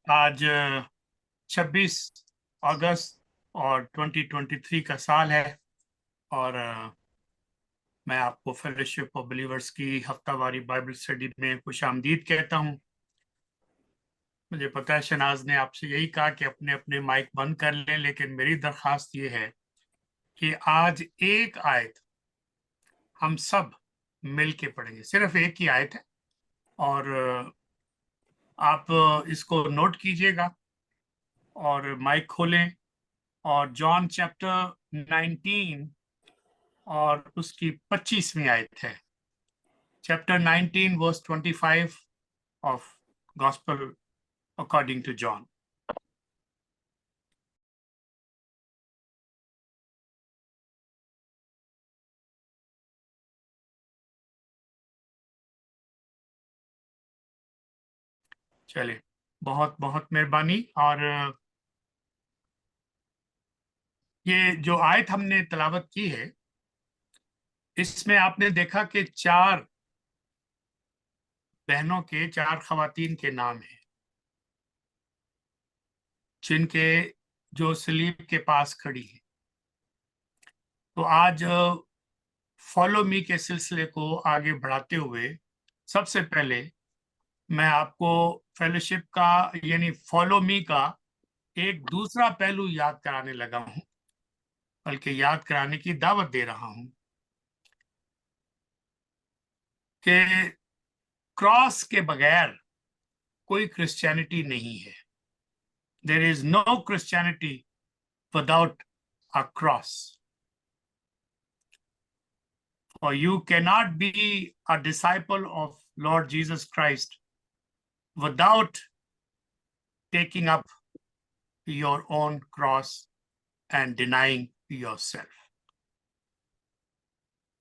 आज 26 अगस्त और 2023 का साल है और मैं आपको फेलोशिप ऑफ बिलीवर्स की हफ्तावारी बाइबल स्टडी में खुशामदीद कहता हूं। मुझे पता है शनाज ने आपसे यही कहा कि अपने अपने माइक बंद कर लें, लेकिन मेरी दरख्वास्त ये है कि आज एक आयत हम सब मिल के पढ़ेंगे। सिर्फ एक ही आयत है और आप इसको नोट कीजिएगा और माइक खोलें और जॉन चैप्टर 19 और उसकी 25वीं आयत है। Chapter 19 verse 25 of gospel according to John. चलिए, बहुत बहुत मेहरबानी। और ये जो आयत हमने तलावत की है, इसमें आपने देखा कि चार बहनों के, चार खवातीन के नाम हैं जिनके जो सलीब के पास खड़ी है। तो आज फॉलो मी के सिलसिले को आगे बढ़ाते हुए सबसे पहले मैं आपको फेलोशिप का यानी फॉलो मी का एक दूसरा पहलू याद कराने लगा हूं, बल्कि याद कराने की दावत दे रहा हूं कि क्रॉस के बगैर कोई क्रिश्चियनिटी नहीं है। There is no Christianity without a cross. और you cannot be a disciple of Lord Jesus Christ without taking up your own cross and denying yourself।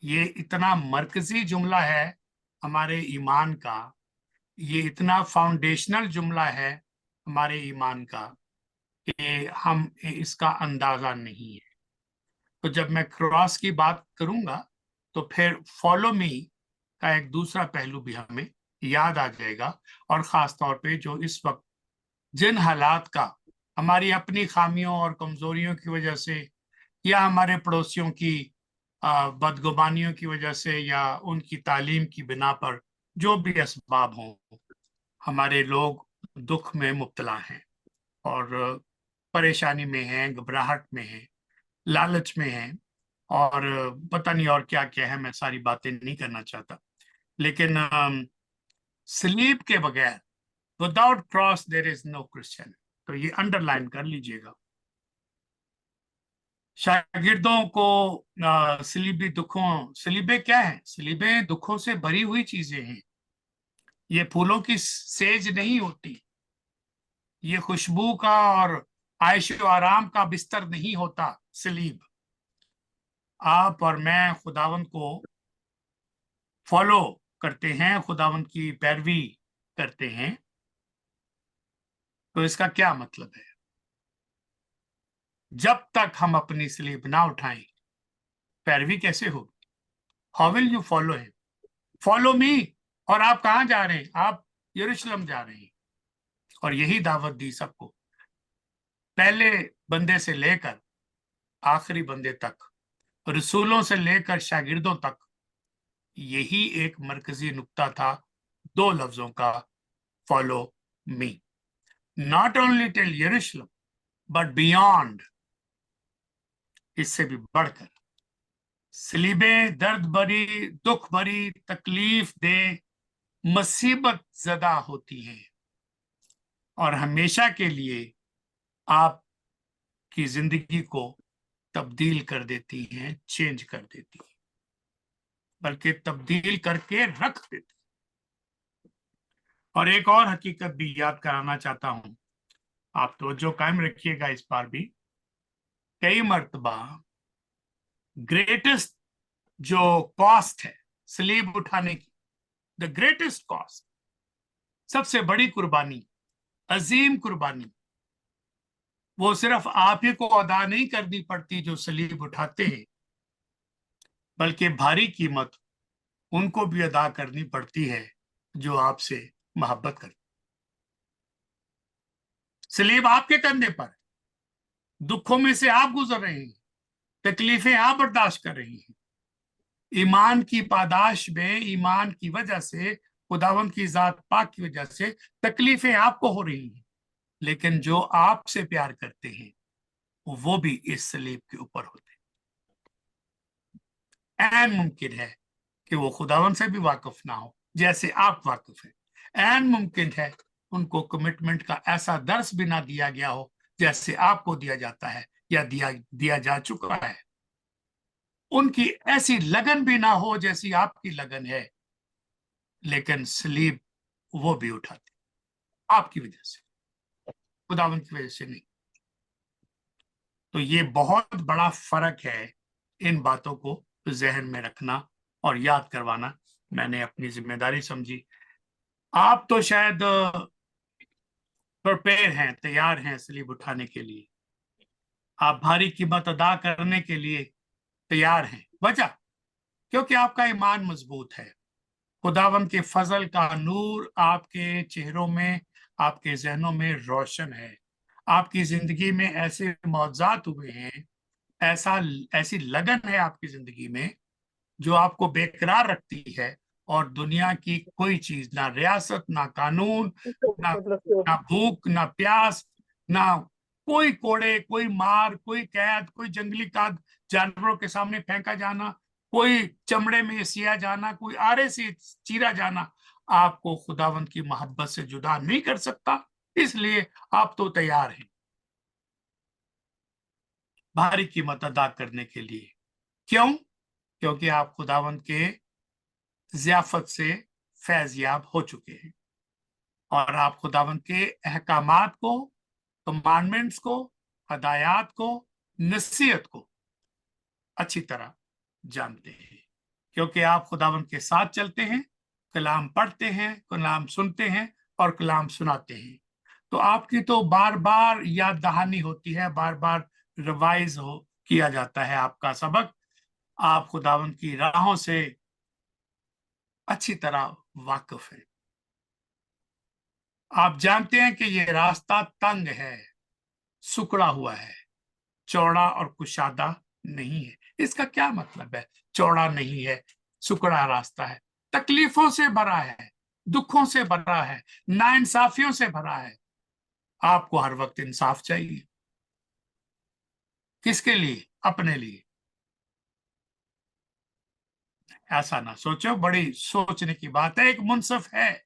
ये इतना मरकजी जुमला है हमारे ईमान का, ये इतना फाउंडेशनल जुमला है हमारे ईमान का कि हम इसका अंदाजा नहीं है। तो जब मैं क्रॉस की बात करूंगा तो फिर फॉलो मी का एक दूसरा पहलू भी हमें याद आ जाएगा। और खास तौर पे जो इस वक्त जिन हालात का हमारी अपनी खामियों और कमजोरियों की वजह से या हमारे पड़ोसियों की बदगुमानियों की वजह से या उनकी तालीम की बिना पर जो भी असबाब हों, हमारे लोग दुख में मुब्तला हैं और परेशानी में हैं, घबराहट में हैं, लालच में हैं और पता नहीं और क्या क्या है। मैं सारी बातें नहीं करना चाहता, लेकिन सलीब के बगैर, without cross there is no Christian. तो ये अंडरलाइन कर लीजिएगा। शागिर्दों को सलीबी दुखों, सलीबे क्या है? सलीबे दुखों से भरी हुई चीजें हैं। ये फूलों की सेज नहीं होती, ये खुशबू का और आयशो आराम का बिस्तर नहीं होता सलीब। आप और मैं खुदावंद को फॉलो करते हैं, खुदावंद की पैरवी करते हैं। तो इसका क्या मतलब है? जब तक हम अपनी सलीब ना उठाएं, पैरवी कैसे होगी? How will you follow him? Follow me. और आप कहाँ जा रहे हैं? आप यरूशलेम जा रहे हैं। और यही दावत दी सबको, पहले बंदे से लेकर आखिरी बंदे तक, रसूलों से लेकर शागिर्दों तक। यही एक मरकजी नुक्ता था दो लफ्जों का, follow me. Not only till यरूशलेम बट बियॉन्ड, इससे भी बढ़कर। सलीबें दर्द भरी, दुख भरी, तकलीफ दे, मुसीबत ज़दा होती हैं और हमेशा के लिए आपकी जिंदगी को तब्दील कर देती हैं, चेंज कर देती हैं, बल्कि तब्दील करके रख देती हैं। और एक और हकीकत भी याद कराना चाहता हूं, आप तो जो कायम रखिएगा इस बार भी। कई मर्तबा ग्रेटेस्ट जो कॉस्ट है सलीब उठाने की, द ग्रेटेस्ट कॉस्ट, सबसे बड़ी कुर्बानी, अजीम कुर्बानी, वो सिर्फ आप ही को अदा नहीं करनी पड़ती जो सलीब उठाते हैं, बल्कि भारी कीमत उनको भी अदा करनी पड़ती है जो आपसे मोहब्बत करते। सलीब आपके कंधे पर, दुखों में से आप गुजर रहे हैं, तकलीफें आप बर्दाश्त कर रही हैं। ईमान की पादाश में, ईमान की वजह से, खुदावंद की जात पाक की वजह से तकलीफें आपको हो रही हैं, लेकिन जो आपसे प्यार करते हैं वो भी इस सलीब के ऊपर होते हैं। ऐन मुमकिन है कि वो खुदावंद से भी वाकिफ ना हो जैसे आप वाकिफ हैं। ऐन मुमकिन है उनको कमिटमेंट का ऐसा दर्स भी ना दिया गया हो जैसे आपको दिया जाता है या दिया जा चुका है। उनकी ऐसी लगन भी ना हो जैसी आपकी लगन है, लेकिन सलीब वो भी उठाते आपकी वजह से, खुदावंद की वजह से नहीं। तो ये बहुत बड़ा फर्क है। इन बातों को जहन में रखना और याद करवाना मैंने अपनी जिम्मेदारी समझी। आप तो शायद प्रिपेयर हैं, तैयार हैं सलीब उठाने के लिए, आप भारी कीमत अदा करने के लिए तैयार हैं। वजह, क्योंकि आपका ईमान मजबूत है। खुदावंद के फजल का नूर आपके चेहरों में, आपके जहनों में रोशन है। आपकी जिंदगी में ऐसे मौजात हुए हैं, ऐसी लगन है आपकी जिंदगी में जो आपको बेकरार रखती है। और दुनिया की कोई चीज, ना रियासत, ना कानून, ना ना भूख, ना प्यास, ना कोई कोड़े, कोई मार, कोई कैद, कोई जंगली काद जानवरों के सामने फेंका जाना, कोई चमड़े में सिया जाना, कोई आरे से चीरा जाना आपको खुदावंद की मोहब्बत से जुदा नहीं कर सकता। इसलिए आप तो तैयार हैं भारी कीमत अदा करने के लिए। क्यों? क्योंकि आप खुदावंद के ज़ियाफत से फैज़याब हो चुके हैं और आप खुदावंद के अहकामात को, कमांडमेंट्स को, हदायत को, नसीहत को अच्छी तरह जानते हैं। क्योंकि आप खुदावंद के साथ चलते हैं, कलाम पढ़ते हैं, कलाम सुनते हैं और कलाम सुनाते हैं। तो आपकी तो बार बार याद दहानी होती है, बार बार रिवाइज हो किया जाता है आपका सबक। आप खुदावंद की राहों से अच्छी तरह वाकिफ है। आप जानते हैं कि ये रास्ता तंग है, सुकड़ा हुआ है, चौड़ा और कुशादा नहीं है। इसका क्या मतलब है? चौड़ा नहीं है, सुकड़ा रास्ता है, तकलीफों से भरा है, दुखों से भरा है, नाइंसाफियों से भरा है। आपको हर वक्त इंसाफ चाहिए। किसके लिए? अपने लिए। ऐसा ना सोचो, बड़ी सोचने की बात है। एक मुनसिफ है,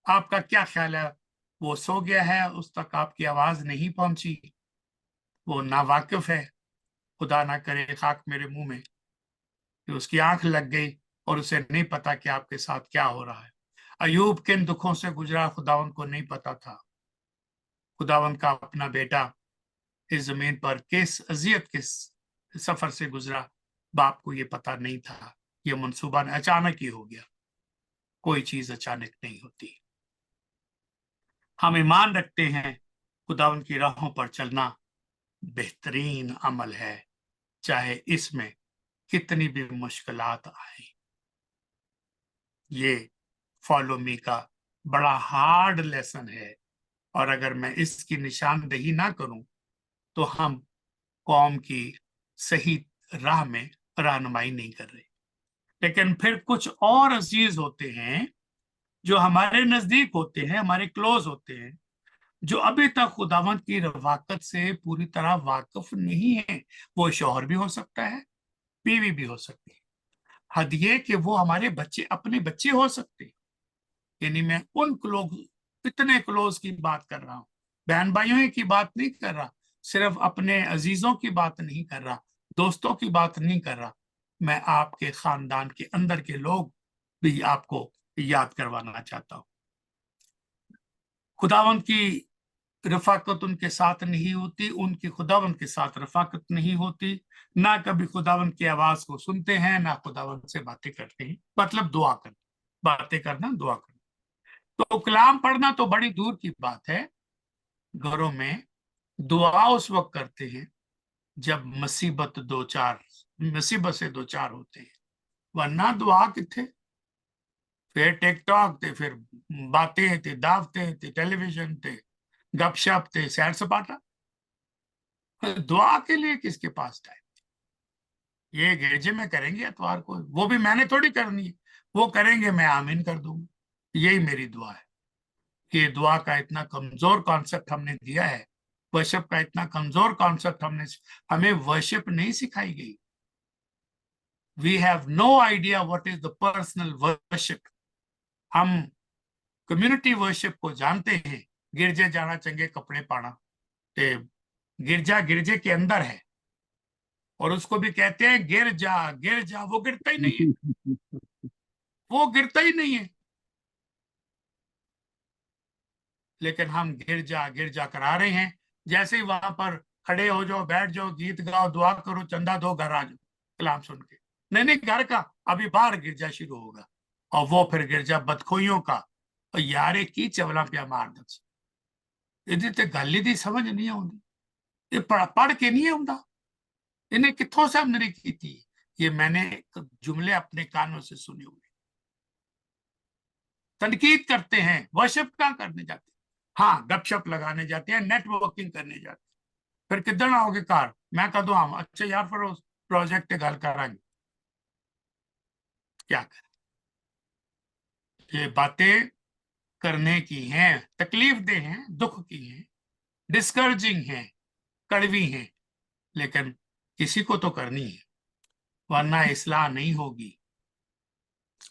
आपका क्या ख्याल है? वो सो गया है, उस तक आपकी आवाज नहीं पहुंची, वो नावाकिफ है। खुदा ना करे खाक मेरे मुंह में कि उसकी आंख लग गई और उसे नहीं पता कि आपके साथ क्या हो रहा है। अयूब किन दुखों से गुजरा खुदावंद को नहीं पता था। खुदावंद का अपना बेटा इस जमीन पर किस अजियत के सफर से गुजरा, बाप को ये पता नहीं था। ये मंसूबा अचानक ही हो गया। कोई चीज अचानक नहीं होती। हम ईमान रखते हैं खुदावंद की राहों पर चलना बेहतरीन अमल है, चाहे इसमें कितनी भी मुश्किलात आए। ये फॉलो मी का बड़ा हार्ड लेसन है, और अगर मैं इसकी निशानदेही ना करूं तो हम कौम की सही राह में रहनुमाई नहीं कर रहे। लेकिन फिर कुछ और अजीज होते हैं जो हमारे नजदीक होते हैं, हमारे क्लोज होते हैं, जो अभी तक खुदावंद की रवाकत से पूरी तरह वाकिफ नहीं है। वो शौहर भी हो सकता है, बीवी भी हो सकती है। हद ये कि वो हमारे बच्चे, अपने बच्चे हो सकते हैं। यानी मैं उन लोग, इतने क्लोज की बात कर रहा हूं, बहन भाइयों की बात नहीं कर रहा, सिर्फ अपने अजीजों की बात नहीं कर रहा, दोस्तों की बात नहीं कर रहा। मैं आपके खानदान के अंदर के लोग भी आपको याद करवाना चाहता हूं। खुदावंद की रफाकत उनके साथ नहीं होती, उनकी खुदावंद के साथ रफाकत नहीं होती। ना कभी खुदावंद की आवाज को सुनते हैं, ना खुदावंद से बातें करते हैं। मतलब दुआ करना, बातें करना, दुआ करना। तो कलाम पढ़ना तो बड़ी दूर की बात है। घरों में दुआ उस वक्त करते हैं जब मुसीबत से दो चार होते हैं, वरना दुआ किथे। फिर टिकटॉक थे, फिर बातें थे, दावतें थे, टेलीविजन थे, गपशप थे, सैर सपाटा। दुआ के लिए किसके पास टाइम? ये गिरजे में करेंगे एतवार को, वो भी मैंने थोड़ी करनी है, वो करेंगे, मैं आमीन कर दूंगा। यही मेरी दुआ है कि दुआ का इतना कमजोर कॉन्सेप्ट हमने दिया है, वर्शिप का इतना कमजोर कॉन्सेप्ट हमें वर्शिप नहीं सिखाई गई। We have no idea what is the personal worship. हम कम्युनिटी वर्शिप को जानते हैं, गिरजे जाना, चंगे कपड़े पाना, ते गिरजा गिरजे के अंदर है, और उसको भी कहते हैं गिर जा, वो गिरता ही नहीं है, वो गिरता ही नहीं है। लेकिन हम गिर जा करा रहे हैं। जैसे ही वहां पर खड़े हो जाओ, बैठ जाओ, गीत गाओ, दुआ करो, चंदा दो, घर आ जाओ कलाम सुन के। नहीं नहीं, घर का अभी बाहर गिरजा शुरू होगा, और वो फिर गिरजा बदखोइयों का। और यारे की चवला पिया मार दस, ਇਹਦੀ ਤੇ ਗੱਲ ਹੀ ਦੀ ਸਮਝ ਨਹੀਂ ਆਉਂਦੀ। ਇਹ पढ़ के नहीं आਉਂਦਾ, इन्हें कितों से हमने की थी। ये मैंने जुमले अपने कानों से सुने हुए। तनकीद करते हैं, वर्शिप कहाँ करने जाते हैं? हाँ, गपशप लगाने जाते हैं, नेटवर्किंग करने जाते हैं। फिर किधर आओगे कार? मैं कह दूं हम अच्छा यार फिर उस प्रोजेक्ट गल करांगे, क्या करें? ये बातें करने की हैं, तकलीफ दे हैं, दुख की हैं, डिस्करेजिंग हैं, कड़वी हैं, लेकिन किसी को तो करनी है, वरना इस्लाह नहीं होगी,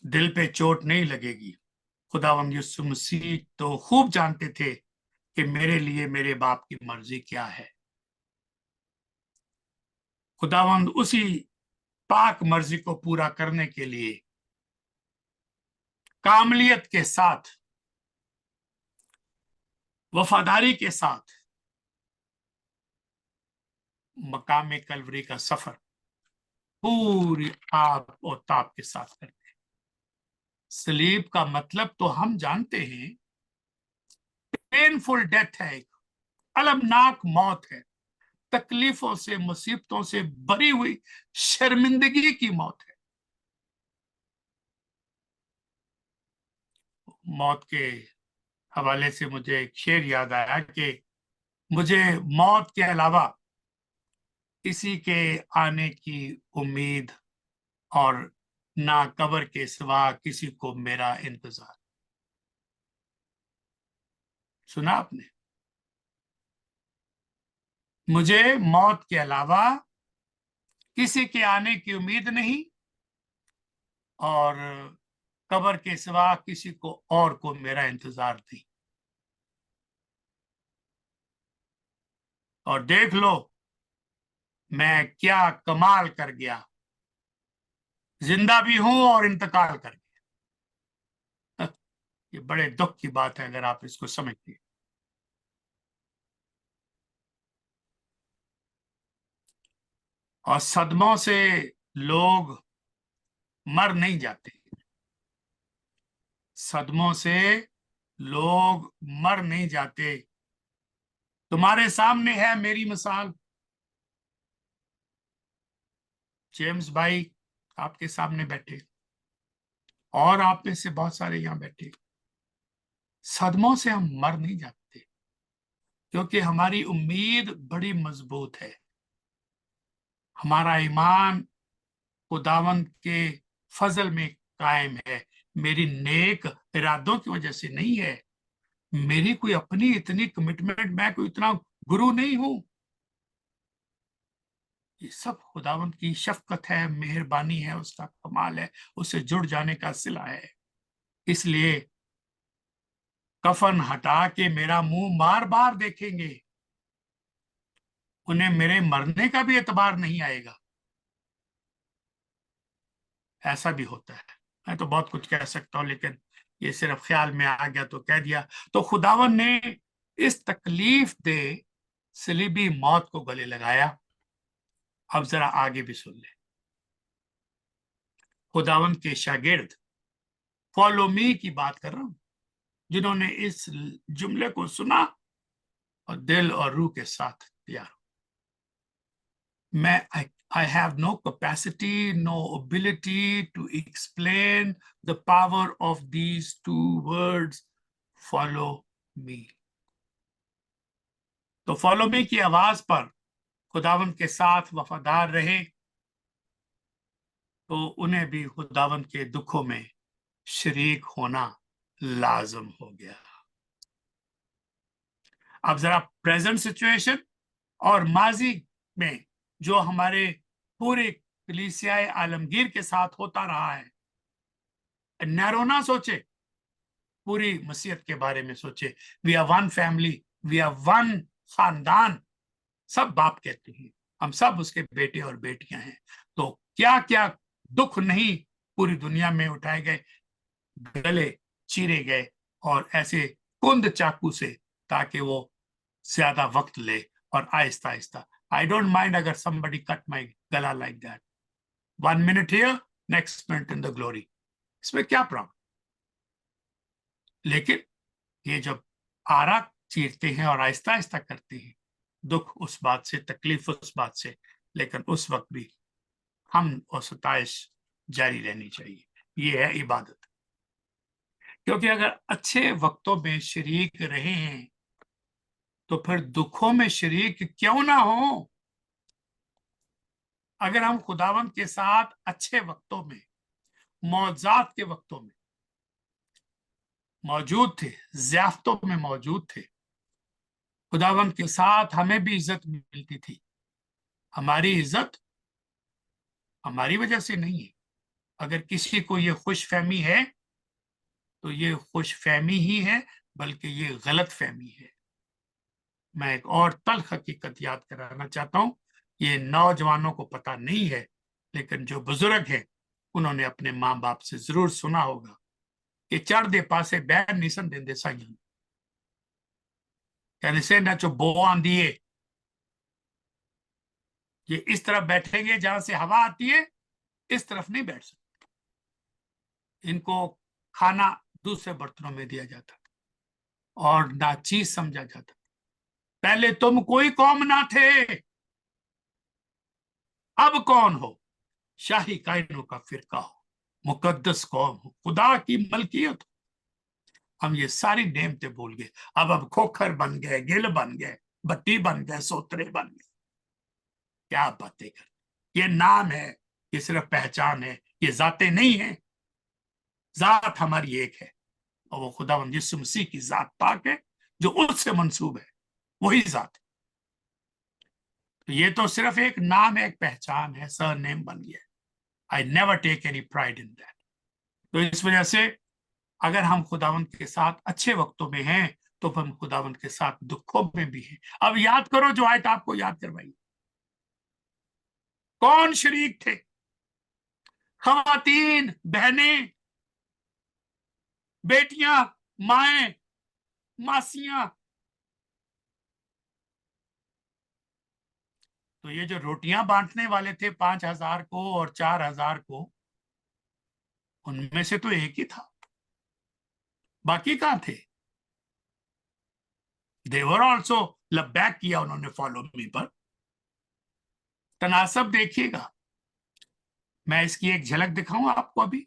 दिल पे चोट नहीं लगेगी। खुदावंद यीशु मसीह तो खूब जानते थे कि मेरे लिए मेरे बाप की मर्जी क्या है। खुदावंद उसी पाक मर्जी को पूरा करने के लिए कामलियत के साथ, वफादारी के साथ मकाम कलवरी का सफर पूरी आप और ताप के साथ करते हैं। सलीब का मतलब तो हम जानते हैं, पेनफुल डेथ है, एक अलमनाक मौत है, तकलीफों से, मुसीबतों से भरी हुई शर्मिंदगी की मौत है। मौत के हवाले से मुझे एक शेर याद आया कि मुझे मौत के अलावा किसी के आने की उम्मीद, और ना कब्र के सिवा किसी को मेरा इंतजार। सुना आपने? मुझे मौत के अलावा किसी के आने की उम्मीद नहीं, और कब्र के सिवा किसी को और को मेरा इंतजार नहीं। और देख लो मैं क्या कमाल कर गया, जिंदा भी हूं और इंतकाल कर गया। ये बड़े दुख की बात है अगर आप इसको समझिए। और सदमों से लोग मर नहीं जाते, सदमों से लोग मर नहीं जाते। तुम्हारे सामने है मेरी मिसाल, जेम्स भाई आपके सामने बैठे, और आप में से बहुत सारे यहां बैठे। सदमों से हम मर नहीं जाते, क्योंकि हमारी उम्मीद बड़ी मजबूत है। हमारा ईमान खुदावंद के फजल में कायम है, मेरी नेक इरादों की वजह से नहीं है, मेरी कोई अपनी इतनी कमिटमेंट, मैं कोई इतना गुरु नहीं हूं। ये सब खुदावंद की शफकत है, मेहरबानी है, उसका कमाल है, उससे जुड़ जाने का सिला है। इसलिए कफन हटा के मेरा मुंह बार बार देखेंगे, उन्हें मेरे मरने का भी एतबार नहीं आएगा। ऐसा भी होता है। मैं तो बहुत कुछ कह सकता हूं, लेकिन ये सिर्फ ख्याल में आ गया तो कह दिया। तो खुदावन ने इस तकलीफ दे सलीबी मौत को गले लगाया। अब जरा आगे भी सुन ले। खुदावन के शागिर्द, फॉलो मी की बात कर रहा हूं, जिन्होंने इस जुमले को सुना और दिल और रूह के साथ दिया। मैं I have no capacity, no ability to explain the power of these two words, follow me. तो फॉलो मी की आवाज पर खुदावंद के साथ वफादार रहे तो उन्हें भी खुदावंद के दुखों में शरीक होना लाजम हो गया। अब जरा प्रेजेंट सिचुएशन और माजी में जो हमारे पूरे कलीसियाए आलमगीर के साथ होता रहा है, नैरो ना सोचे, पूरी मसीहत के बारे में सोचे। We are one family, we are one खानदान, सब बाप कहते हैं, हम सब उसके बेटे और बेटियां हैं। तो क्या क्या दुख नहीं पूरी दुनिया में उठाए गए, गले चीरे गए और ऐसे कुंद चाकू से, ताकि वो ज्यादा वक्त ले और Aahista Aahista. I don't mind अगर somebody कट माई गला like that, 1 minute here, next minute in the glory, इसमें क्या प्रॉब्लम। लेकिन ये जब आरा चीरते हैं और आहिस्ता आहिस्ता करते हैं, दुख उस बात से, तकलीफ उस बात से, लेकिन उस वक्त भी हम और सताइश जारी रहनी चाहिए। ये है इबादत। क्योंकि अगर अच्छे वक्तों में शरीक रहे हैं तो फिर दुखों में शरीक क्यों ना हो। अगर हम खुदावंद के साथ अच्छे वक्तों में, मौजात के वक्तों में मौजूद थे, ज़ियाफ़तों में मौजूद थे, खुदावंद के साथ हमें भी इज्जत मिलती थी। हमारी इज्जत हमारी वजह से नहीं है। अगर किसी को ये खुशफहमी है तो ये खुशफहमी ही है, बल्कि ये गलत फहमी है। मैं एक और तल्ख हकीकत याद कराना चाहता हूं, ये नौजवानों को पता नहीं है, लेकिन जो बुजुर्ग हैं उन्होंने अपने माँ बाप से जरूर सुना होगा कि चढ़ दे पासे बैर नहीं देंदे साइयां, कहने से ना चो बो आंदी है, ये इस तरफ बैठेंगे जहां से हवा आती है, इस तरफ नहीं बैठ सकते। इनको खाना दूसरे बर्तनों में दिया जाता था और नाचीज समझा जाता। पहले तुम कोई कौम ना थे, अब कौन हो? शाही कायनों का फिरका हो, मुकद्दस कौम हो, खुदा की मलकियत। हम ये सारी नेमतें भूल गए। अब खोखर बन गए, गिल बन गए, बत्ती बन गए, सोतरे बन गए। क्या बातें कर, ये नाम है, ये सिर्फ पहचान है, ये जाते नहीं है। जात हमारी एक है और वो खुदावंद यीशु मसीह की जात पाक है, जो उससे मंसूब है, वही जात है। तो ये तो सिर्फ एक नाम है, एक पहचान है, सर नेम बन गया। I never take any pride in that. तो इस वजह से अगर हम खुदावंद के साथ अच्छे वक्तों में हैं तो हम खुदावंद के साथ दुखों में भी हैं। अब याद करो जो आयत आपको याद करवाई, कौन शरीक थे? खवातीन, बहनें, बेटियां, माएं, मासियां। तो ये जो रोटियां बांटने वाले थे 5,000 को और 4,000 को, उनमें से तो एक ही था, बाकी कहां थे? देवर ऑल्सो लबैक किया उन्होंने फॉलो मी पर। तनासब देखिएगा, मैं इसकी एक झलक दिखाऊं आपको अभी।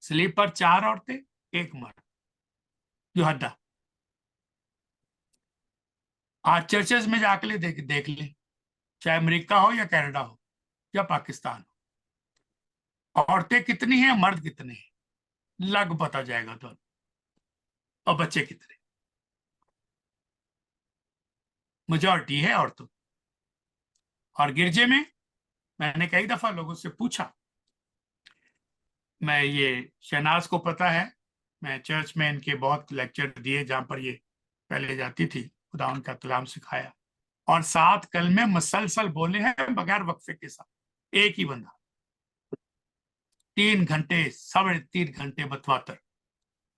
स्लीप पर 4 औरतें, 1 मर्द, यूहन्ना। आज चर्चेस में जाके देख ले, चाहे अमेरिका हो या कनाडा हो या पाकिस्तान हो, औरतें कितनी हैं, मर्द कितने हैं, लग पता जाएगा तो। और बच्चे कितने, मेजॉरिटी है औरतों। और गिरजे में मैंने कई दफा लोगों से पूछा, मैं ये शहनाज को पता है, मैं चर्च में इनके बहुत लेक्चर दिए जहां पर ये पहले जाती थी, खुदा उनका कलाम सिखाया, और 7 कलमे मसलसल बोले हैं बगैर वक्फे के साथ, एक ही बंदा 3 घंटे, 3.5 घंटे बतवातर।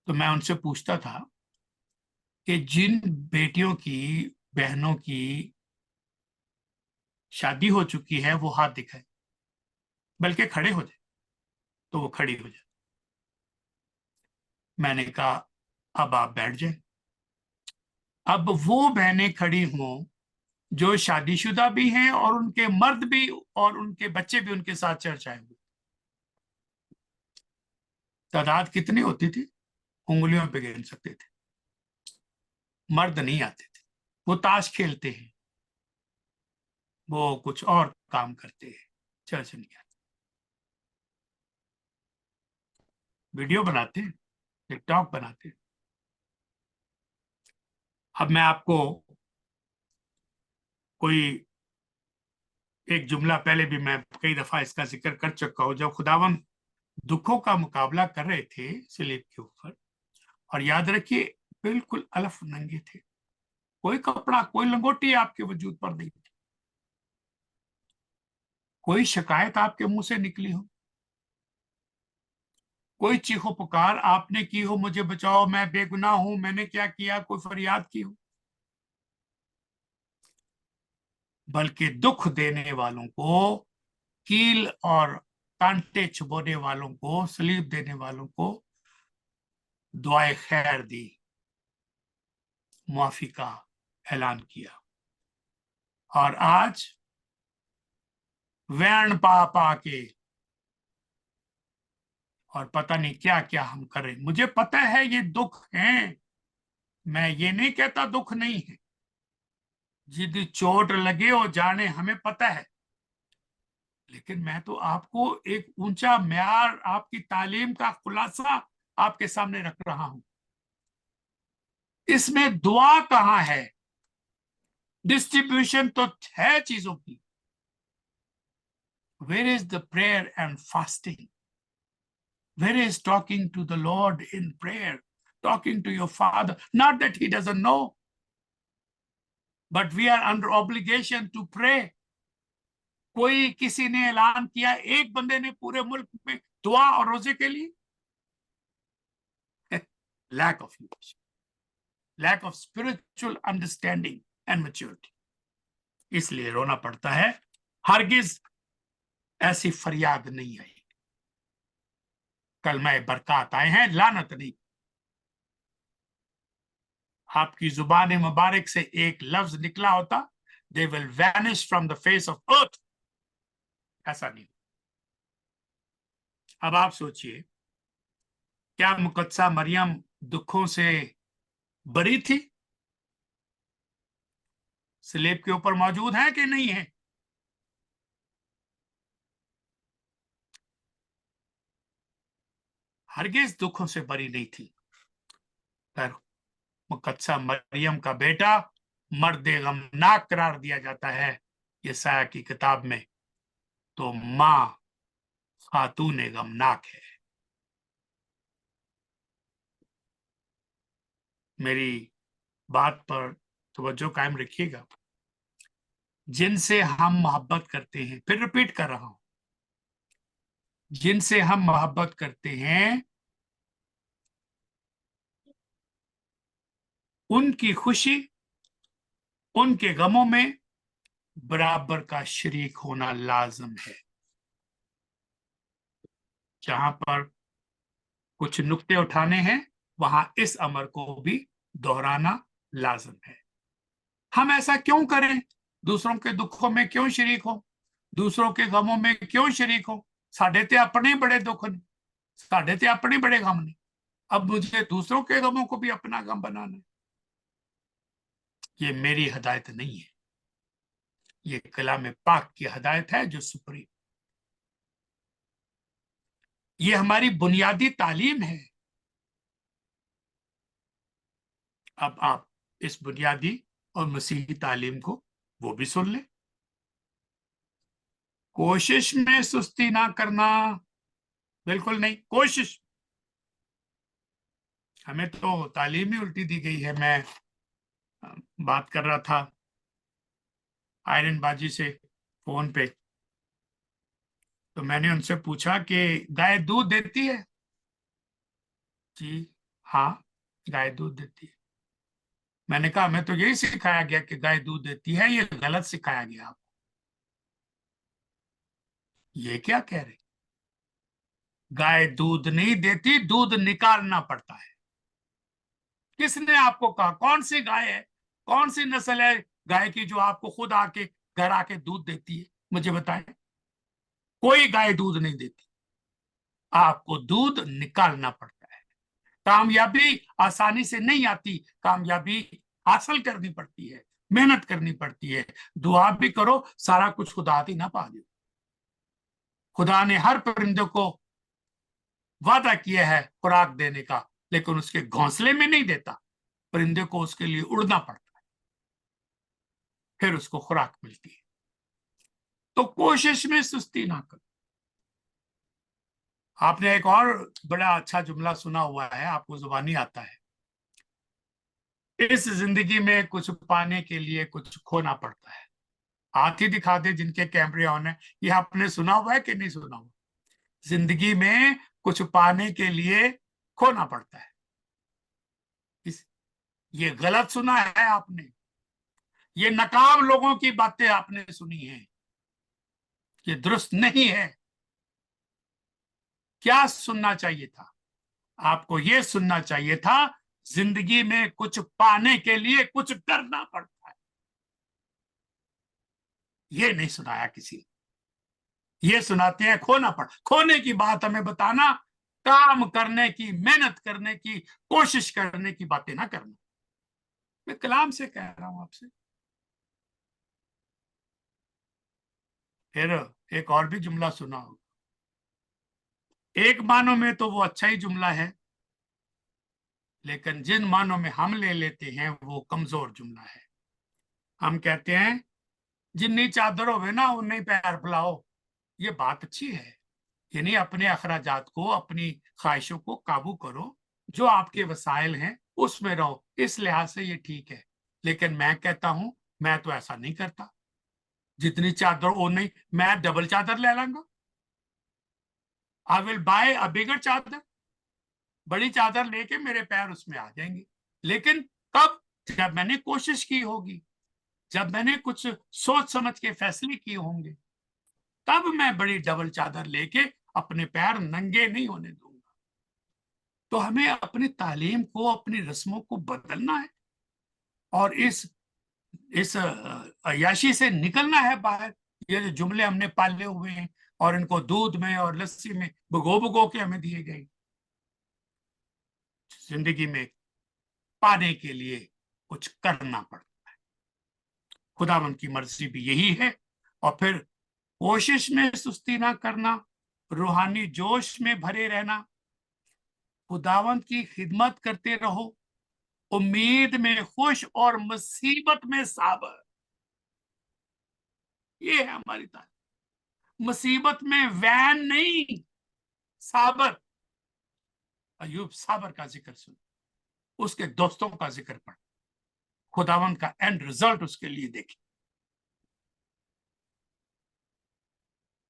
तो मैं उनसे पूछता था कि जिन बेटियों की, बहनों की शादी हो चुकी है वो हाथ दिखाए, बल्कि खड़े हो जाए, तो वो खड़ी हो जाए। मैंने कहा अब आप बैठ जाए। अब वो बहनें खड़ी हों जो शादीशुदा भी हैं और उनके मर्द भी और उनके बच्चे भी उनके साथ चर्च आए हुए। तादाद कितनी होती थी, उंगलियों पे गिन सकते थे। मर्द नहीं आते थे। वो ताश खेलते हैं, वो कुछ और काम करते हैं, चर्च नहीं आते, वीडियो बनाते हैं, टिकटॉक बनाते हैं। अब मैं आपको कोई एक जुमला, पहले भी मैं कई दफा इसका जिक्र कर चुका हूं, जब खुदावन दुखों का मुकाबला कर रहे थे सलीब के ऊपर, और याद रखिए बिल्कुल अलफ नंगे थे, कोई कपड़ा कोई लंगोटी आपके वजूद पर नहीं थी, कोई शिकायत आपके मुंह से निकली हो, कोई चीखो पुकार आपने की हो, मुझे बचाओ मैं बेगुनाह हूं, मैंने क्या किया, कोई फरियाद की हो, बल्कि दुख देने वालों को, कील और कांटे चुभोने वालों को, सलीब देने वालों को दुआए खैर दी, मुआफी का ऐलान किया। और आज वैन पा पा के और पता नहीं क्या क्या हम करें, मुझे पता है ये दुख है, मैं ये नहीं कहता दुख नहीं है, जिद चोट लगे हो जाने हमें पता है, लेकिन मैं तो आपको एक ऊंचा म्यार, आपकी तालीम का खुलासा आपके सामने रख रहा हूं। इसमें दुआ कहां है? डिस्ट्रीब्यूशन तो है चीजों की। Where is the prayer and fasting? Where is talking to the lord in prayer, talking to your father? Not that he doesn't know, but we are under obligation to pray. कोई किसी ने ऐलान किया, एक बंदे ने पूरे मुल्क में दुआ और रोजे के लिए? Lack of use, lack of spiritual understanding and maturity, इसलिए रोना पड़ता है। हरगिज ऐसी फरियाद नहीं आई, कलमा बरकत आए हैं, लानत नहीं। आपकी जुबान मुबारक से एक लफ्ज निकला होता, they will vanish from the face of earth, ऐसा नहीं। अब आप सोचिए, क्या मुकद्दसा मरियम दुखों से बरी थी? स्लेब के ऊपर मौजूद है कि नहीं है? हरगिज दुखों से बरी नहीं थी। पर मुकद्दसा मरियम का बेटा मर्द गमनाक करार दिया जाता है यसाया की किताब में, तो मां खातून गमनाक है। मेरी बात पर तवज्जो कायम रखिएगा। जिनसे हम मोहब्बत करते हैं, फिर रिपीट कर रहा हूं, जिनसे हम मोहब्बत करते हैं उनकी खुशी, उनके गमों में बराबर का शरीक होना लाजम है। जहां पर कुछ नुक्ते उठाने हैं, वहां इस अमर को भी दोहराना लाजम है। हम ऐसा क्यों करें? दूसरों के दुखों में क्यों शरीक हो, दूसरों के गमों में क्यों शरीक हो? साढ़े ते अपने बड़े दुख ने, साढ़े ते अपने बड़े गम ने, अब मुझे दूसरों के गमों को भी अपना गम बनाना है। ये मेरी हदायत नहीं है, ये कलाम पाक की हदायत है जो सुप्रीम, ये हमारी बुनियादी तालीम है। अब आप इस बुनियादी और मसीही तालीम को वो भी सुन ले। कोशिश में सुस्ती ना करना, बिल्कुल नहीं। कोशिश, हमें तो तालीम ही उल्टी दी गई है। मैं बात कर रहा था आयरन बाजी से फोन पे, तो मैंने उनसे पूछा कि गाय दूध देती है? जी हाँ, गाय दूध देती है। मैंने कहा हमें तो यही सिखाया गया कि गाय दूध देती है, ये गलत सिखाया गया आपको। ये क्या कह रहे? गाय दूध नहीं देती, दूध निकालना पड़ता है। किसने आपको कहा? कौन सी गाय है, कौन सी नस्ल है गाय की जो आपको खुद आके घर आके दूध देती है? मुझे बताएं। कोई गाय दूध नहीं देती, आपको दूध निकालना पड़ता है। कामयाबी आसानी से नहीं आती, कामयाबी हासिल करनी पड़ती है, मेहनत करनी पड़ती है। दुआ भी करो, सारा कुछ खुदा ही ना पा दे। खुदा ने हर परिंदे को वादा किया है खुराक देने का, लेकिन उसके घोंसले में नहीं देता। परिंदे को उसके लिए उड़ना पड़ता है, फिर उसको खुराक मिलती है। तो कोशिश में सुस्ती ना करो। आपने एक और बड़ा अच्छा जुमला सुना हुआ है, आपको जुबानी आता है, इस जिंदगी में कुछ पाने के लिए कुछ खोना पड़ता है। हाथ ही दिखा दे जिनके कैमरे ऑन है, ये आपने सुना हुआ है कि नहीं सुना हुआ? जिंदगी में कुछ पाने के लिए खोना पड़ता है। ये गलत सुना है आपने, ये नकाम लोगों की बातें आपने सुनी है, ये दुरुस्त नहीं है। क्या सुनना चाहिए था आपको? ये सुनना चाहिए था, जिंदगी में कुछ पाने के लिए कुछ करना पड़ता है। ये नहीं सुनाया किसी ने। ये सुनाते हैं खोना पड़, खोने की बात हमें बताना, काम करने की, मेहनत करने की, कोशिश करने की बातें ना करना। मैं कलाम से कह रहा हूं आपसे। फिर एक और भी जुमला सुना हो, एक मानों में तो वो अच्छा ही जुमला है, लेकिन जिन मानों में हम ले लेते हैं वो कमजोर जुमला है। हम कहते हैं जिन्नी चादर हो ना उन्नी पैर फैलाओ। ये बात अच्छी है, यानी अपने अखराजात को, अपनी ख्वाहिशों को काबू करो, जो आपके वसाइल हैं उसमें रहो, इस लिहाज से ये ठीक है। लेकिन मैं कहता हूं, मैं तो ऐसा नहीं करता। जितनी चादर वो नहीं, मैं डबल चादर ले लूंगा। आई विल बाय अ बिगर चादर, बड़ी चादर लेके मेरे पैर उसमें आ जाएंगे। लेकिन कब? जब मैंने कोशिश की होगी, जब मैंने कुछ सोच समझ के फैसले किए होंगे, तब मैं बड़ी डबल चादर लेके अपने पैर नंगे नहीं होने दूंगा। तो हमें अपनी तालीम को, अपनी रस्मों को बदलना है, और इस अय्याशी से निकलना है बाहर। ये जो जुमले हमने पाले हुए हैं और इनको दूध में और लस्सी में भुगो भुगो के हमें दिए गए, जिंदगी में पाने के लिए कुछ करना पड़ता है। खुदावंद की मर्जी भी यही है। और फिर कोशिश में सुस्ती ना करना, रूहानी जोश में भरे रहना, खुदावंद की खिदमत करते रहो, उम्मीद में खुश और मुसीबत में साबर। ये है हमारी तारीफ। मुसीबत में वैन नहीं, साबर। अयूब साबर का जिक्र सुन, उसके दोस्तों का जिक्र पढ़, खुदावंद का एंड रिजल्ट उसके लिए देखें।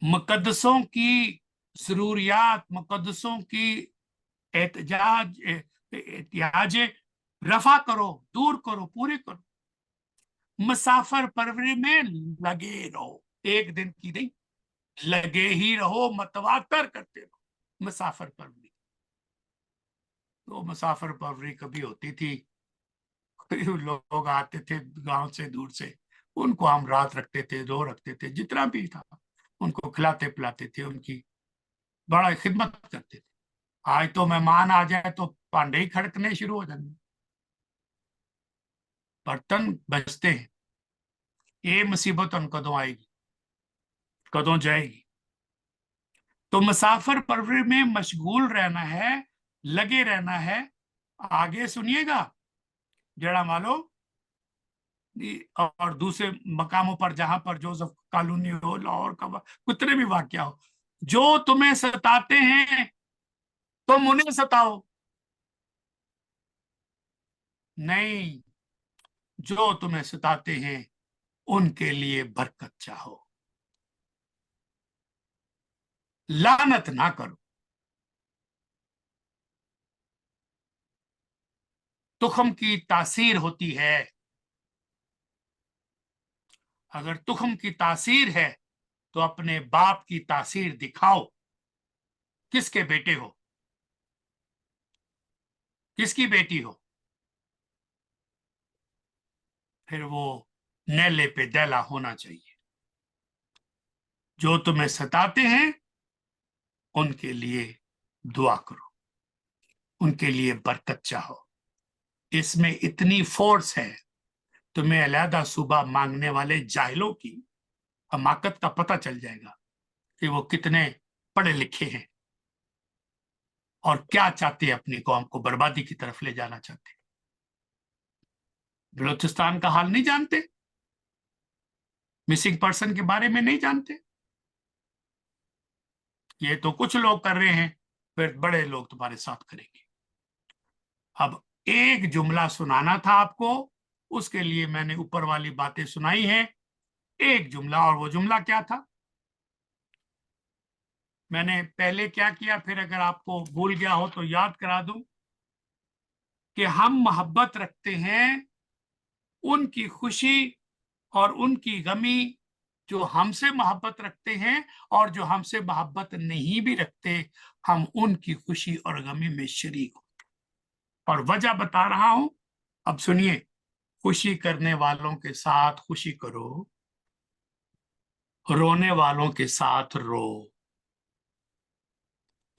मुकद्दसों की जरूरियात, मुकद्दसों की एहतजाज एहतियाज रफा करो, दूर करो, पूरे करो। मुसाफर परवरी में लगे रहो, एक दिन की नहीं, लगे ही रहो, मतवातर करते रहो। मुसाफर परवरी, तो मुसाफर परवरी कभी होती थी, लोग आते थे गांव से, दूर से, उनको हम रात रखते थे, दो रखते थे, जितना भी था, उनको खिलाते पिलाते थे, उनकी बड़ा खिदमत करते थे। आज तो मेहमान आ जाए तो पांडे ही खड़कने शुरू हो जाते, बर्तन बजते हैं। ये मुसीबत उन कदों आएगी, कदों जाएगी। तो मुसाफिर परवरी में मशगूल रहना है, लगे रहना है। आगे सुनिएगा, जरा मालो, और दूसरे मकामों पर जहां पर जोसेफ कॉलोनी हो, लाहौर का कितने भी वाकया हो, जो तुम्हें सताते हैं तुम उन्हें सताओ नहीं, जो तुम्हें सताते हैं उनके लिए बरकत चाहो, लानत ना करो। तुखम की तासीर होती है। अगर तुखम की तासीर है तो अपने बाप की तासीर दिखाओ। किसके बेटे हो, किसकी बेटी हो, फिर वो नेले पे दैला होना चाहिए। जो तुम्हें सताते हैं उनके लिए दुआ करो, उनके लिए बरकत चाहो। इसमें इतनी फोर्स है, तुम्हें अलहदा सूबा मांगने वाले जाहिलों की हमाकत का पता चल जाएगा कि वो कितने पढ़े लिखे हैं और क्या चाहते हैं, अपनी कौम को बर्बादी की तरफ ले जाना चाहते हैं। बलूचिस्तान का हाल नहीं जानते, मिसिंग पर्सन के बारे में नहीं जानते। ये तो कुछ लोग कर रहे हैं, फिर बड़े लोग तुम्हारे साथ करेंगे। अब एक जुमला सुनाना था आपको, उसके लिए मैंने ऊपर वाली बातें सुनाई हैं। एक जुमला, और वो जुमला क्या था? मैंने पहले क्या किया, फिर अगर आपको भूल गया हो तो याद करा दूं कि हम मोहब्बत रखते हैं उनकी खुशी और उनकी गमी जो हमसे मोहब्बत रखते हैं, और जो हमसे मोहब्बत नहीं भी रखते, हम उनकी खुशी और गमी में शरीक हो। और वजह बता रहा हूं, अब सुनिए। खुशी करने वालों के साथ खुशी करो, रोने वालों के साथ रो।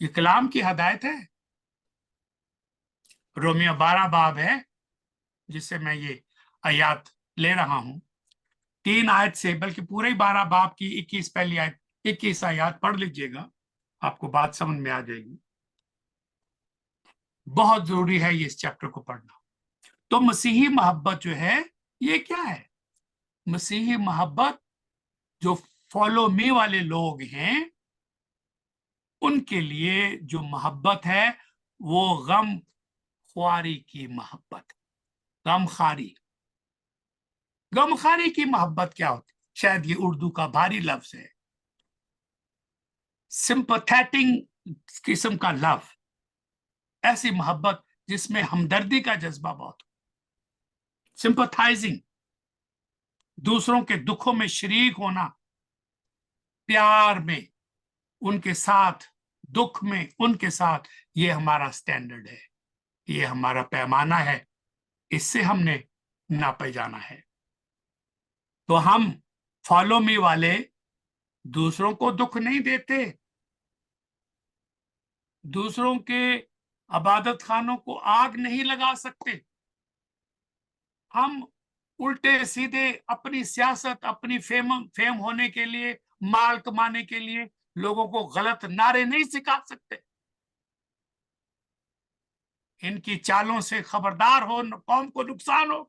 ये कलाम की हदायत है। रोमियो 12 बाब है जिससे मैं ये आयत ले रहा हूं। 3 आयत से, बल्कि पूरे ही 12 बाब की 21 पहली आयत, 21 आयत पढ़ लीजिएगा, आपको बात समझ में आ जाएगी। बहुत जरूरी है ये इस चैप्टर को पढ़ना। तो मसीही मोहब्बत जो है, ये क्या है? मसीही मोहब्बत जो फॉलो मी वाले लोग हैं, उनके लिए जो मोहब्बत है वो गम ख्वारी की मोहब्बत। गमखारी, गमखारी की मोहब्बत क्या होती? शायद ये उर्दू का भारी लफ्ज है। सिंपथेटिक किस्म का लव, ऐसी मोहब्बत जिसमें हमदर्दी का जज्बा बहुत हो। सिंपथाइजिंग, दूसरों के दुखों में शरीक होना, प्यार में उनके साथ, दुख में उनके साथ, ये हमारा स्टैंडर्ड है, ये हमारा पैमाना है, इससे हमने नापे जाना है। तो हम फॉलो मी वाले दूसरों को दुख नहीं देते, दूसरों के इबादत खानों को आग नहीं लगा सकते। हम उल्टे सीधे अपनी सियासत, अपनी फेम होने के लिए, माल कमाने के लिए लोगों को गलत नारे नहीं सिखा सकते। इनकी चालों से खबरदार हो, कौम को नुकसान हो।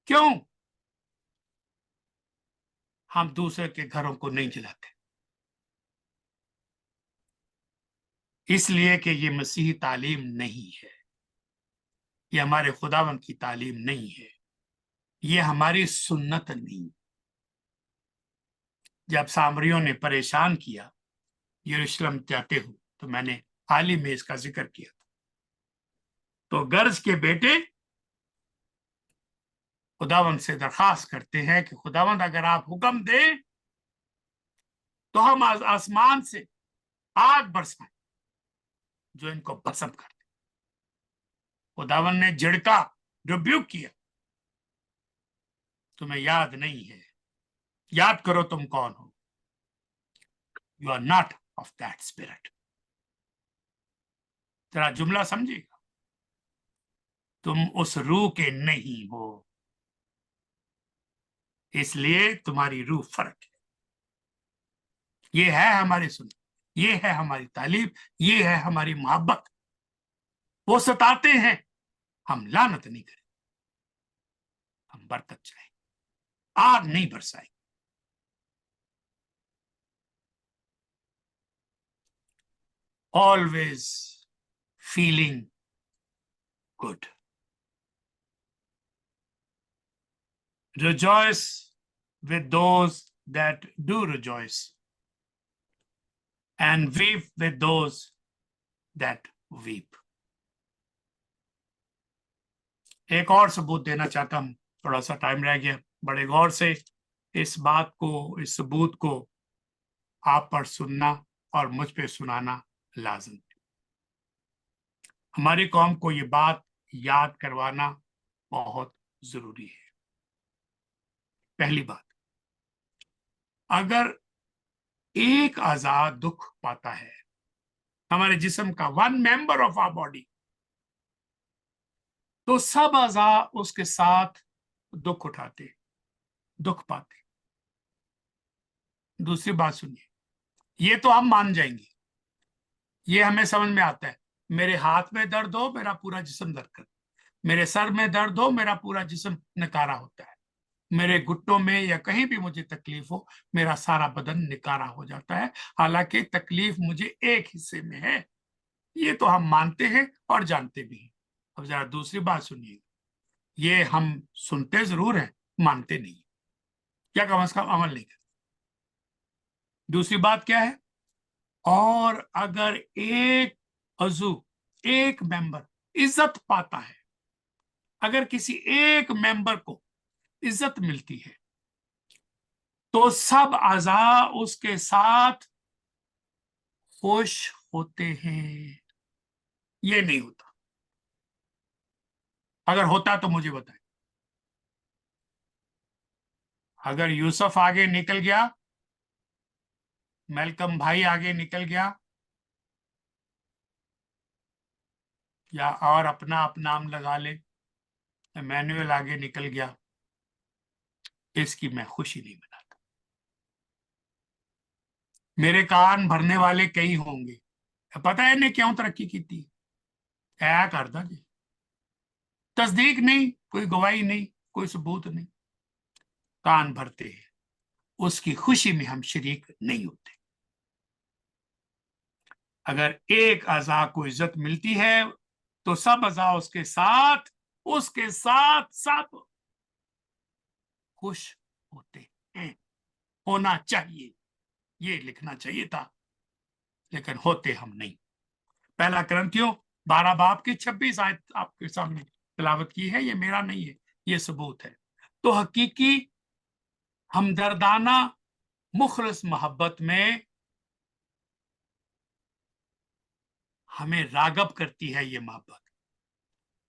क्यों? हम दूसरे के घरों को नहीं जलाते, इसलिए कि ये मसीही तालीम नहीं है, ये हमारे खुदावंद की तालीम नहीं है, ये हमारी सुन्नत नहीं। जब सामरियों ने परेशान किया यरूशलेम जाते हुए, तो मैंने हाल ही में इसका जिक्र किया था। तो गर्ज के बेटे खुदावंद से दरखास्त करते हैं कि खुदावंद अगर आप हुक्म दें तो हम आसमान से आग बरसाएं जो इनको भस्म कर दे। खुदावंद ने झिड़का, रिब्यूक किया, तुम्हें याद नहीं है, याद करो तुम कौन हो। You are not of that spirit. तेरा जुमला समझेगा, तुम उस रूह के नहीं हो, इसलिए तुम्हारी रूह फर्क है। ये है हमारी सुन, ये है हमारी तालीम, ये है हमारी मोहब्बत। वो सताते हैं, हम लानत नहीं करें, हम बरकत चाहें, आग नहीं बरसाएं। Always feeling good, rejoice with those that do rejoice and weep with those that weep। एक और सबूत देना चाहता हूं, थोड़ा सा टाइम रह गया, बड़े गौर से इस बात को, इस सबूत को आप पर सुनना और मुझ पे सुनाना लाजम। हमारी कौम को ये बात याद करवाना बहुत जरूरी है। पहली बात, अगर एक आजाद दुख पाता है, हमारे जिस्म का one member of our body, तो सब अज़ा उसके साथ दुख उठाते, दुख पाते। दूसरी बात सुनिए, ये तो हम मान जाएंगे, ये हमें समझ में आता है। मेरे हाथ में दर्द हो, मेरा पूरा जिस्म दर्द करता है। मेरे सर में दर्द हो, मेरा पूरा जिस्म नकारा होता है। मेरे घुटनों में या कहीं भी मुझे तकलीफ हो, मेरा सारा बदन निकारा हो जाता है। हालांकि तकलीफ मुझे एक हिस्से में है, ये तो हम मानते हैं और जानते भी हैं। अब जरा दूसरी बात सुनिए, ये हम सुनते जरूर हैं, मानते नहीं, क्या कम अज कम अमल नहीं करते। दूसरी बात क्या है? और अगर एक अजू, एक मेंबर इज्जत पाता है, अगर किसी एक मेंबर को इज्जत मिलती है, तो सब अज़ा उसके साथ खुश होते हैं। ये नहीं होता। अगर होता तो मुझे बताएं। अगर यूसुफ आगे निकल गया, मेलकम भाई आगे निकल गया, या और अपना आप नाम लगा ले, मैनुअल आगे निकल गया, इसकी मैं खुशी नहीं मनाता। मेरे कान भरने वाले कई होंगे, पता है इन्हें क्यों तरक्की की थी? ऐ करदा जी, तस्दीक नहीं, कोई गवाही नहीं, कोई सबूत नहीं, कान भरते हैं, उसकी खुशी में हम शरीक नहीं होते। अगर एक अज़ा को इज्जत मिलती है, तो सब अज़ा उसके साथ साथ खुश होते हैं। होना चाहिए, ये लिखना चाहिए था, लेकिन होते हम नहीं। पहला करंथियों 12 बाब की 26 आयत आपके सामने तिलावत की है, ये मेरा नहीं है, ये सबूत है। तो हकीकी हमदर्दाना मुखलस मोहब्बत में हमें रागब करती है ये मोहब्बत,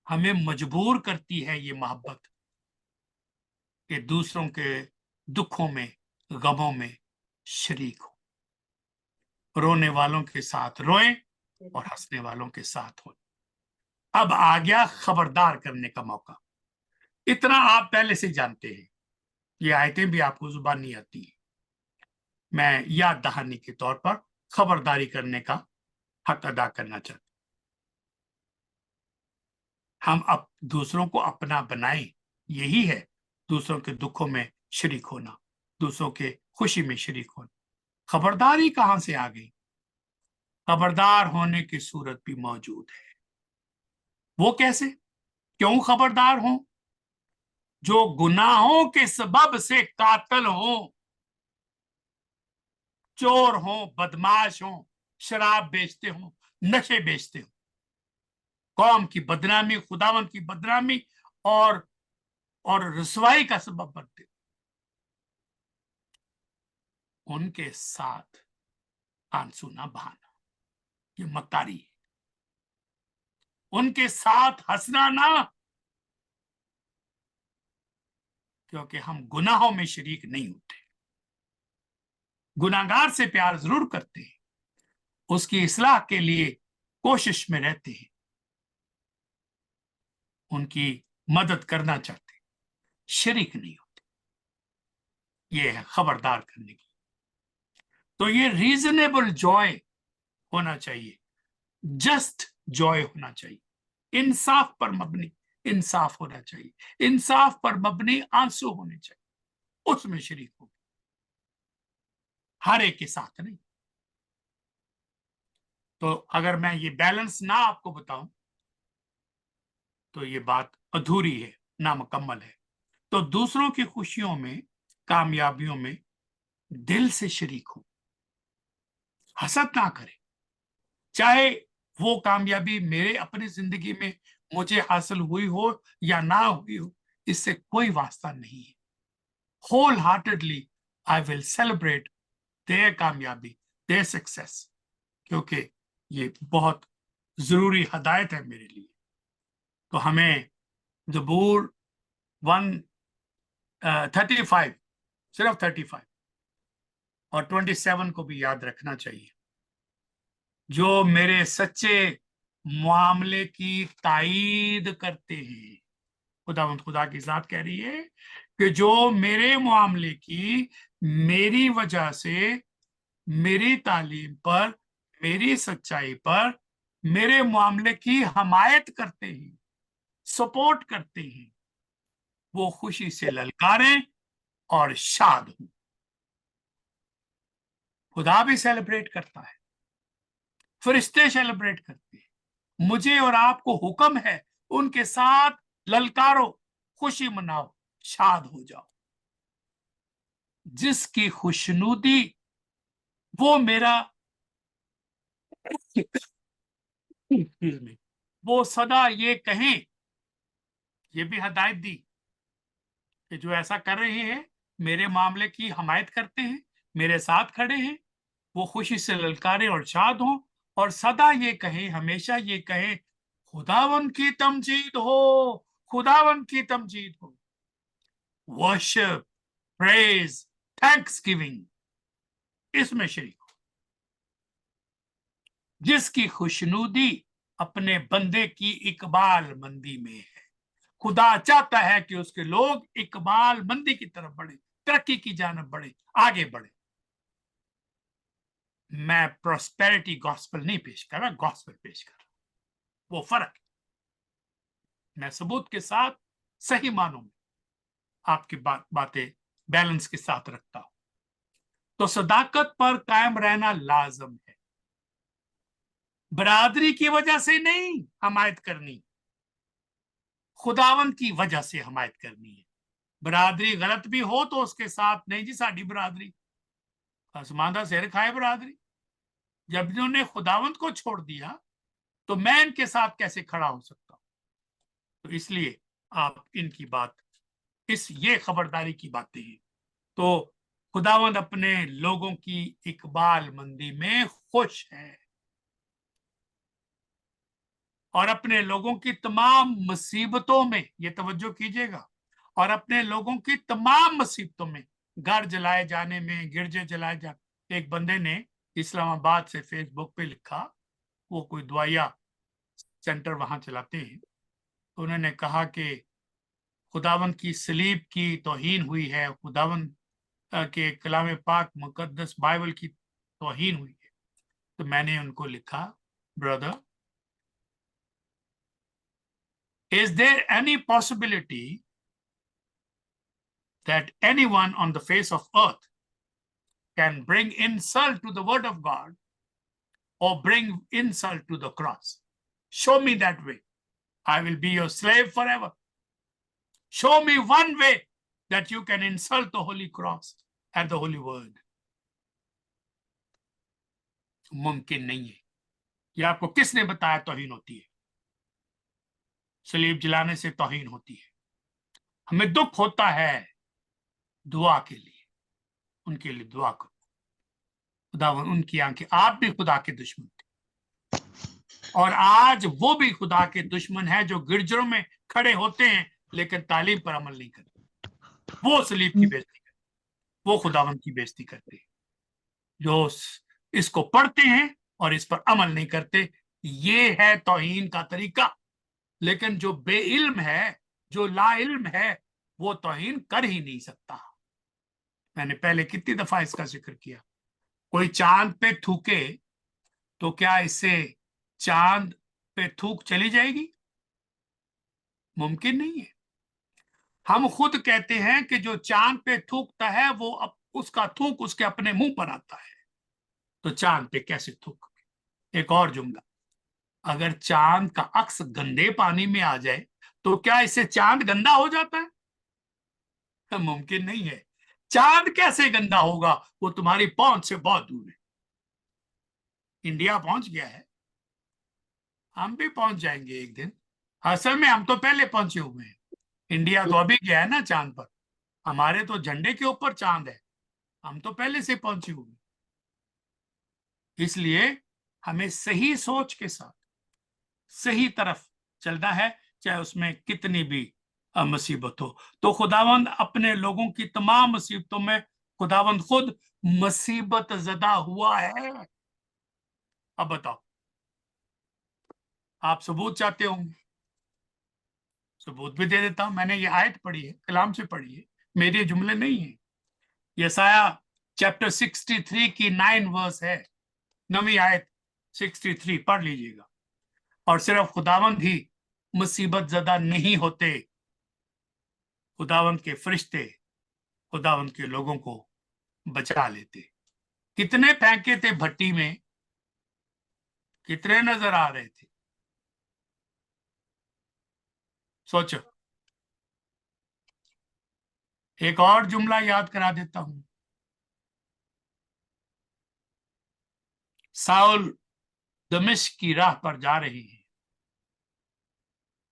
हमें मजबूर करती है ये मोहब्बत कि दूसरों के दुखों में, गमों में शरीक हो। रोने वालों के साथ रोएं और हंसने वालों के साथ हो। अब आ गया खबरदार करने का मौका। इतना आप पहले से जानते हैं, ये आयतें भी आपको जुबान नहीं आती है। मैं याद दहानी के तौर पर खबरदारी करने का हक अदा करना चाहता हूं। हम अब दूसरों को अपना बनाएं, यही है दूसरों के दुखों में शरीक होना, दूसरों के खुशी में शरीक होना। खबरदारी कहां से आ गई? खबरदार होने की सूरत भी मौजूद है। वो कैसे, क्यों खबरदार हो? जो गुनाहों के सबब से कातल हो, चोर हो, बदमाश हो, शराब बेचते हो, नशे बेचते हो, कौम की बदनामी, खुदावंद की बदनामी और रसवाई का सबब बनते हो, उनके साथ आंसू ना बहाना, ये मक्कारी है। उनके साथ हंसना ना, क्योंकि हम गुनाहों में शरीक नहीं होते। गुनाहगार से प्यार जरूर करते हैं, उसकी इस्लाह के लिए कोशिश में रहते हैं, उनकी मदद करना चाहते हैं, शरीक नहीं होते। ये है खबरदार करने की। तो ये रीजनेबल जॉय होना चाहिए, जस्ट जॉय होना चाहिए, इंसाफ पर मबनी इंसाफ होना चाहिए, इंसाफ पर मबनी आंसू होने चाहिए, उसमें शरीक हो, हर एक के साथ नहीं। तो अगर मैं ये बैलेंस ना आपको बताऊं, तो ये बात अधूरी है, नामुकम्मल है। तो दूसरों की खुशियों में, कामयाबियों में दिल से शरीक हो, हसद ना करें। चाहे वो कामयाबी मेरे अपनी जिंदगी में मुझे हासिल हुई हो या ना हुई हो, इससे कोई वास्ता नहीं है। Wholeheartedly I will celebrate their कामयाबी, देयर सक्सेस, क्योंकि ये बहुत जरूरी हदायत है मेरे लिए। तो हमें जबूर 135, सिर्फ 35 और 27 को भी याद रखना चाहिए। जो मेरे सच्चे मामले की ताईद करते हैं। खुदावंद खुदा की जात कह रही है कि जो मेरे मामले की मेरी वजह से, मेरी तालीम पर, मेरी सच्चाई पर, मेरे मामले की हमायत करते हैं, सपोर्ट करते हैं, वो खुशी से ललकारें और शाद हों। खुदा भी सेलिब्रेट करता है, फरिश्ते सेलिब्रेट करते हैं। मुझे और आपको हुक्म है उनके साथ ललकारो, खुशी मनाओ, शाद हो जाओ। जिसकी खुशनुदी वो मेरा वो सदा ये कहें, ये भी हदायत दी कि जो ऐसा कर रहे हैं, मेरे मामले की हमायत करते हैं, मेरे साथ खड़े हैं, वो खुशी से ललकारे और शाद हों, और सदा ये कहें, हमेशा ये कहें, खुदावन की तमजीद हो, खुदावन की तमजीद हो। वर्शिप, प्रेज, थैंक्सगिविंग, इसमें शरीक हो। जिसकी खुशनुदी अपने बंदे की इकबाल मंदी में है। खुदा चाहता है कि उसके लोग इकबाल मंदी की तरफ बढ़े, तरक्की की जानब बढ़े, आगे बढ़े। मैं प्रोस्पेरिटी गॉस्पेल नहीं पेश कर रहा, गॉस्पेल पेश कर रहा, वो फर्क है। मैं सबूत के साथ सही मानों में आपकी बातें बैलेंस के साथ रखता हूं। तो सदाकत पर कायम रहना लाजम है। बरादरी की वजह से नहीं हमायत करनी, खुदावंद की वजह से हमायत करनी है। बरादरी गलत भी हो तो उसके साथ नहीं जी साड़ी बरादरी, आसमान का सिर खाए बरादरी। जब इन्होंने खुदावंद को छोड़ दिया तो मैं इनके साथ कैसे खड़ा हो सकता हूं? तो इसलिए आप इनकी बात, ये खबरदारी की बातें हैं। तो खुदावंद अपने लोगों की इकबाल मंदी में खुश है और अपने लोगों की तमाम मुसीबतों में, ये तवज्जो कीजिएगा, और अपने लोगों की तमाम मुसीबतों में, घर जलाए जाने में, गिरजे जलाए जाने। एक बंदे ने इस्लामाबाद से फेसबुक पे लिखा, वो कोई दवाइया सेंटर वहां चलाते हैं, तो उन्होंने कहा कि खुदावंद की सलीब की तौहीन हुई है, खुदावंद के कलाम पाक मुकद्दस बाइबल की तौहीन हुई है। तो मैंने उनको लिखा, brother, is there any possibility that anyone on the face of earth can bring insult to the word of God or bring insult to the cross? Show me that way. I will be your slave forever. Show me one way that you can insult the holy cross and the holy word. मुमकिन नहीं है। ये आपको किसने बताया तौहीन होती है? सलीब जलाने से तौहीन होती है। हमें दुख होता है दुआ के लिए, उनके लिए दुआ करो। खुदा उनकी आंखें, आप भी खुदा के दुश्मन थे और आज वो भी खुदा के दुश्मन है जो गिरजों में खड़े होते हैं लेकिन तालीम पर अमल नहीं करते। वो सलीब की बेइज्जती करते, वो खुदावंद की बेइज्जती करते। जो इसको पढ़ते हैं और इस पर अमल नहीं करते, ये है तौहीन का तरीका। लेकिन जो बेइल्म है, जो लाइल्म है, वो तौहीन कर ही नहीं सकता। मैंने पहले कितनी दफा इसका जिक्र किया। कोई चांद पे थूके तो क्या इससे चांद पे थूक चली जाएगी? मुमकिन नहीं है। हम खुद कहते हैं कि जो चांद पे थूकता है वो उसका थूक उसके अपने मुंह पर आता है, तो चांद पे कैसे थूक? एक और जुमला, अगर चांद का अक्स गंदे पानी में आ जाए तो क्या इससे चांद गंदा हो जाता है? मुमकिन नहीं है। चांद कैसे गंदा होगा? वो तुम्हारी पहुंच से बहुत दूर है। इंडिया पहुंच गया है, हम भी पहुंच जाएंगे एक दिन। असल में हम तो पहले पहुंचे हुए हैं। इंडिया तो अभी गया है ना चांद पर, हमारे तो झंडे के ऊपर चांद है, हम तो पहले से पहुंचे हुए। इसलिए हमें सही सोच के साथ सही तरफ चलना है, चाहे उसमें कितनी भी मुसीबत हो। तो खुदावंद अपने लोगों की तमाम मुसीबतों में खुदावंद खुद मुसीबत ज़दा हुआ है। अब बताओ, आप सबूत चाहते होंगे, सबूत भी दे देता हूं। मैंने ये आयत पढ़ी है, कलाम से पढ़ी है, मेरे जुमले नहीं है। यसाया चैप्टर 63 की 9 वर्स है, 9वीं आयत 63 पढ़ लीजिएगा। और सिर्फ खुदावंद ही मुसीबत ज़दा नहीं होते, खुदावंद के फरिश्ते खुदावंद के लोगों को बचा लेते। कितने फेंके थे भट्टी में, कितने नजर आ रहे थे, सोचो। एक और जुमला याद करा देता हूं। साउल दमिश्क की राह पर जा रही है,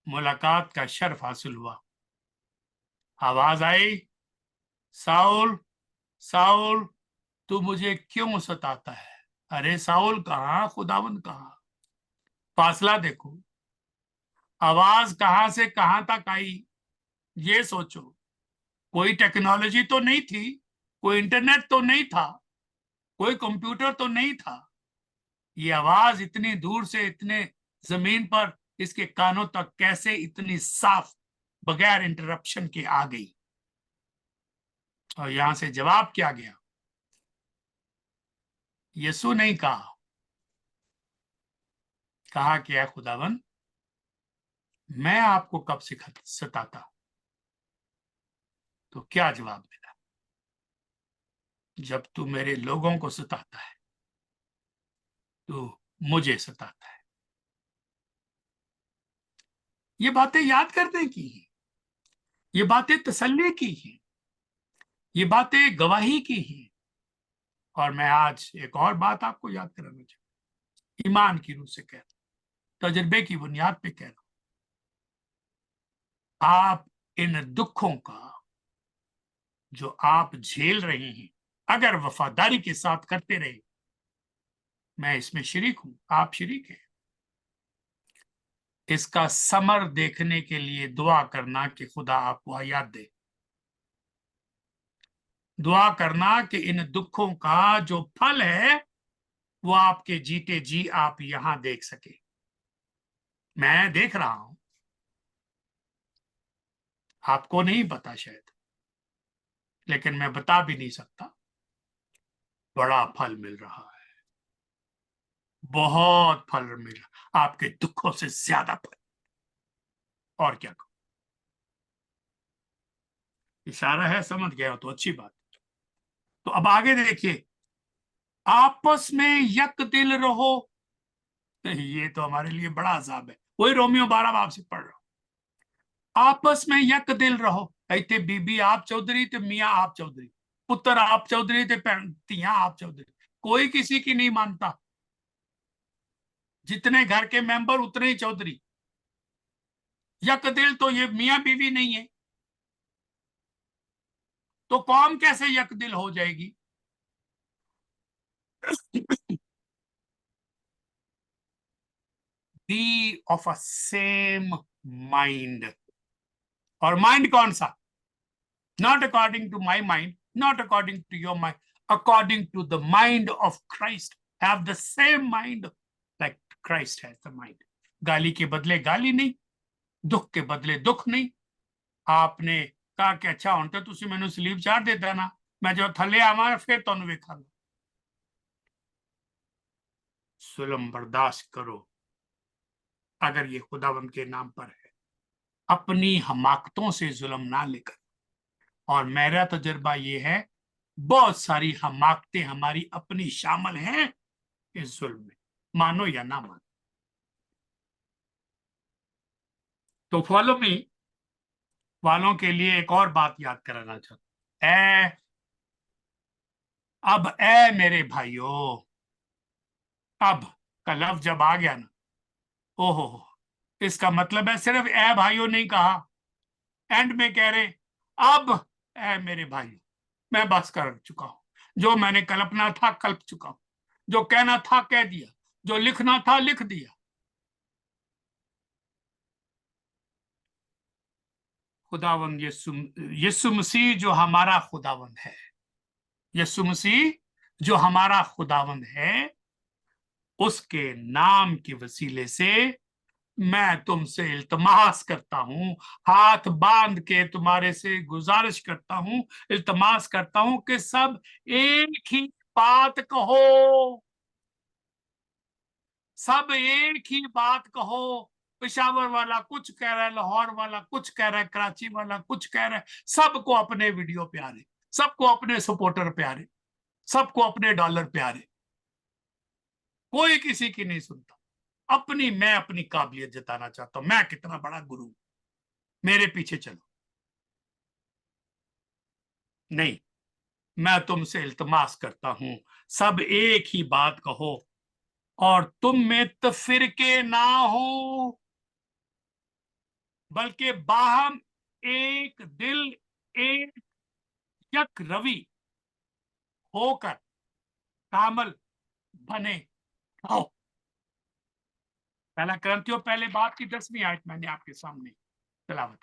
मुलाकात का शर्फ हासिल हुआ। आवाज आई, साउल साउल तू मुझे क्यों सताता है। अरे साउल कहाँ, खुदावंद कहाँ। फासला देखो, आवाज कहां से कहां तक आई, ये सोचो। कोई टेक्नोलॉजी तो नहीं थी, कोई इंटरनेट तो नहीं था, कोई कंप्यूटर तो नहीं था। ये आवाज इतनी दूर से, इतने जमीन पर इसके कानों तक कैसे इतनी साफ, बगैर इंटरप्शन के आ गई। और यहां से जवाब क्या गया, यीशु नहीं कहा, कहा कि है खुदावन, मैं आपको कब से सताता। तो क्या जवाब मिला, जब तू मेरे लोगों को सताता है तो मुझे सताता है। ये बातें याद करने की हैं, ये बातें तसल्ली की हैं, ये बातें गवाही की हैं। और मैं आज एक और बात आपको याद कराना चाहूँ, ईमान की रूह से कह रहा हूं, तजर्बे की बुनियाद पे कह रहा हूं। आप इन दुखों का जो आप झेल रहे हैं, अगर वफादारी के साथ करते रहे, मैं इसमें शरीक हूं, आप शरीक हैं, इसका समर देखने के लिए दुआ करना कि खुदा आपको हयात दे। दुआ करना कि इन दुखों का जो फल है वो आपके जीते जी आप यहां देख सके। मैं देख रहा हूं, आपको नहीं पता शायद, लेकिन मैं बता भी नहीं सकता। बड़ा फल मिल रहा है, बहुत फल मिल रहा, आपके दुखों से ज्यादा फल। और क्या कहूं, इशारा है, समझ गया तो अच्छी बात। तो अब आगे देखिए, आपस में यक दिल रहो। ये तो हमारे लिए बड़ा अजाब है। वही रोमियो 12 बाब से पढ़ रहा हूं, आपस में यक दिल रहो। इतने बीबी आप चौधरी, ते मियाँ आप चौधरी, पुत्र आप चौधरी, ते तियां आप चौधरी, कोई किसी की नहीं मानता। जितने घर के मेंबर उतने ही चौधरी। यक दिल तो ये मियाँ बीवी नहीं है, तो कौम कैसे यक दिल हो जाएगी। Be of a same mind. और माइंड कौन सा, not according to my mind, not according to your mind, according to the mind of Christ. Have the same mind like Christ has the mind. गाली के बदले गाली नहीं, दुख के बदले दुख नहीं। आपने कहा कि अच्छा होता तुसी मैनू सलीब चाढ़ देता ना, मैं जो थले आवा फिर तुहानू वेखांगा। जुल्म बर्दाश्त करो अगर ये खुदावंद के नाम पर है, अपनी हमाकतों से जुल्म ना लेकर। और मेरा तजुर्बा ये है, बहुत सारी हमाकतें हमारी अपनी शामिल हैं इस जुल्म में, मानो या ना मानो। तो फॉलो मी वालों के लिए एक और बात याद कराना चाहता हूं। अब ए मेरे भाइयों, अब का लफ्ज जब आ गया ना, ओहो, इसका मतलब है सिर्फ ए भाइयों नहीं कहा, एंड में कह रहे अब ए मेरे भाइयों, मैं बस कर चुका हूं। जो मैंने कल्पना था कल्प चुका हूं, जो कहना था कह दिया, जो लिखना था लिख दिया। खुदावंद यीशु मसीह जो हमारा खुदावंद है, यीशु मसीह जो हमारा खुदावंद है, उसके नाम के वसीले से मैं तुमसे इल्तमास करता हूं, हाथ बांध के तुम्हारे से गुजारिश करता हूं, इल्तमास करता हूं कि सब एक ही बात कहो, सब एक ही बात कहो। पेशावर वाला कुछ कह रहा है, लाहौर वाला कुछ कह रहा है, कराची वाला कुछ कह रहा है, सबको अपने वीडियो प्यारे, सबको अपने सपोर्टर प्यारे, सबको अपने डॉलर प्यारे, कोई किसी की नहीं सुनता। मैं अपनी काबिलियत जताना चाहता हूं, मैं कितना बड़ा गुरु, मेरे पीछे चलो। नहीं, मैं तुमसे इल्तमास करता हूं, सब एक ही बात कहो और तुम में तफिरके ना हो, बल्कि बाहम एक दिल, एक यक रवि होकर कामल बने रहो। पहला क्रंथियों पहले बात की 10वीं आयत मैंने आपके सामने तिलावत।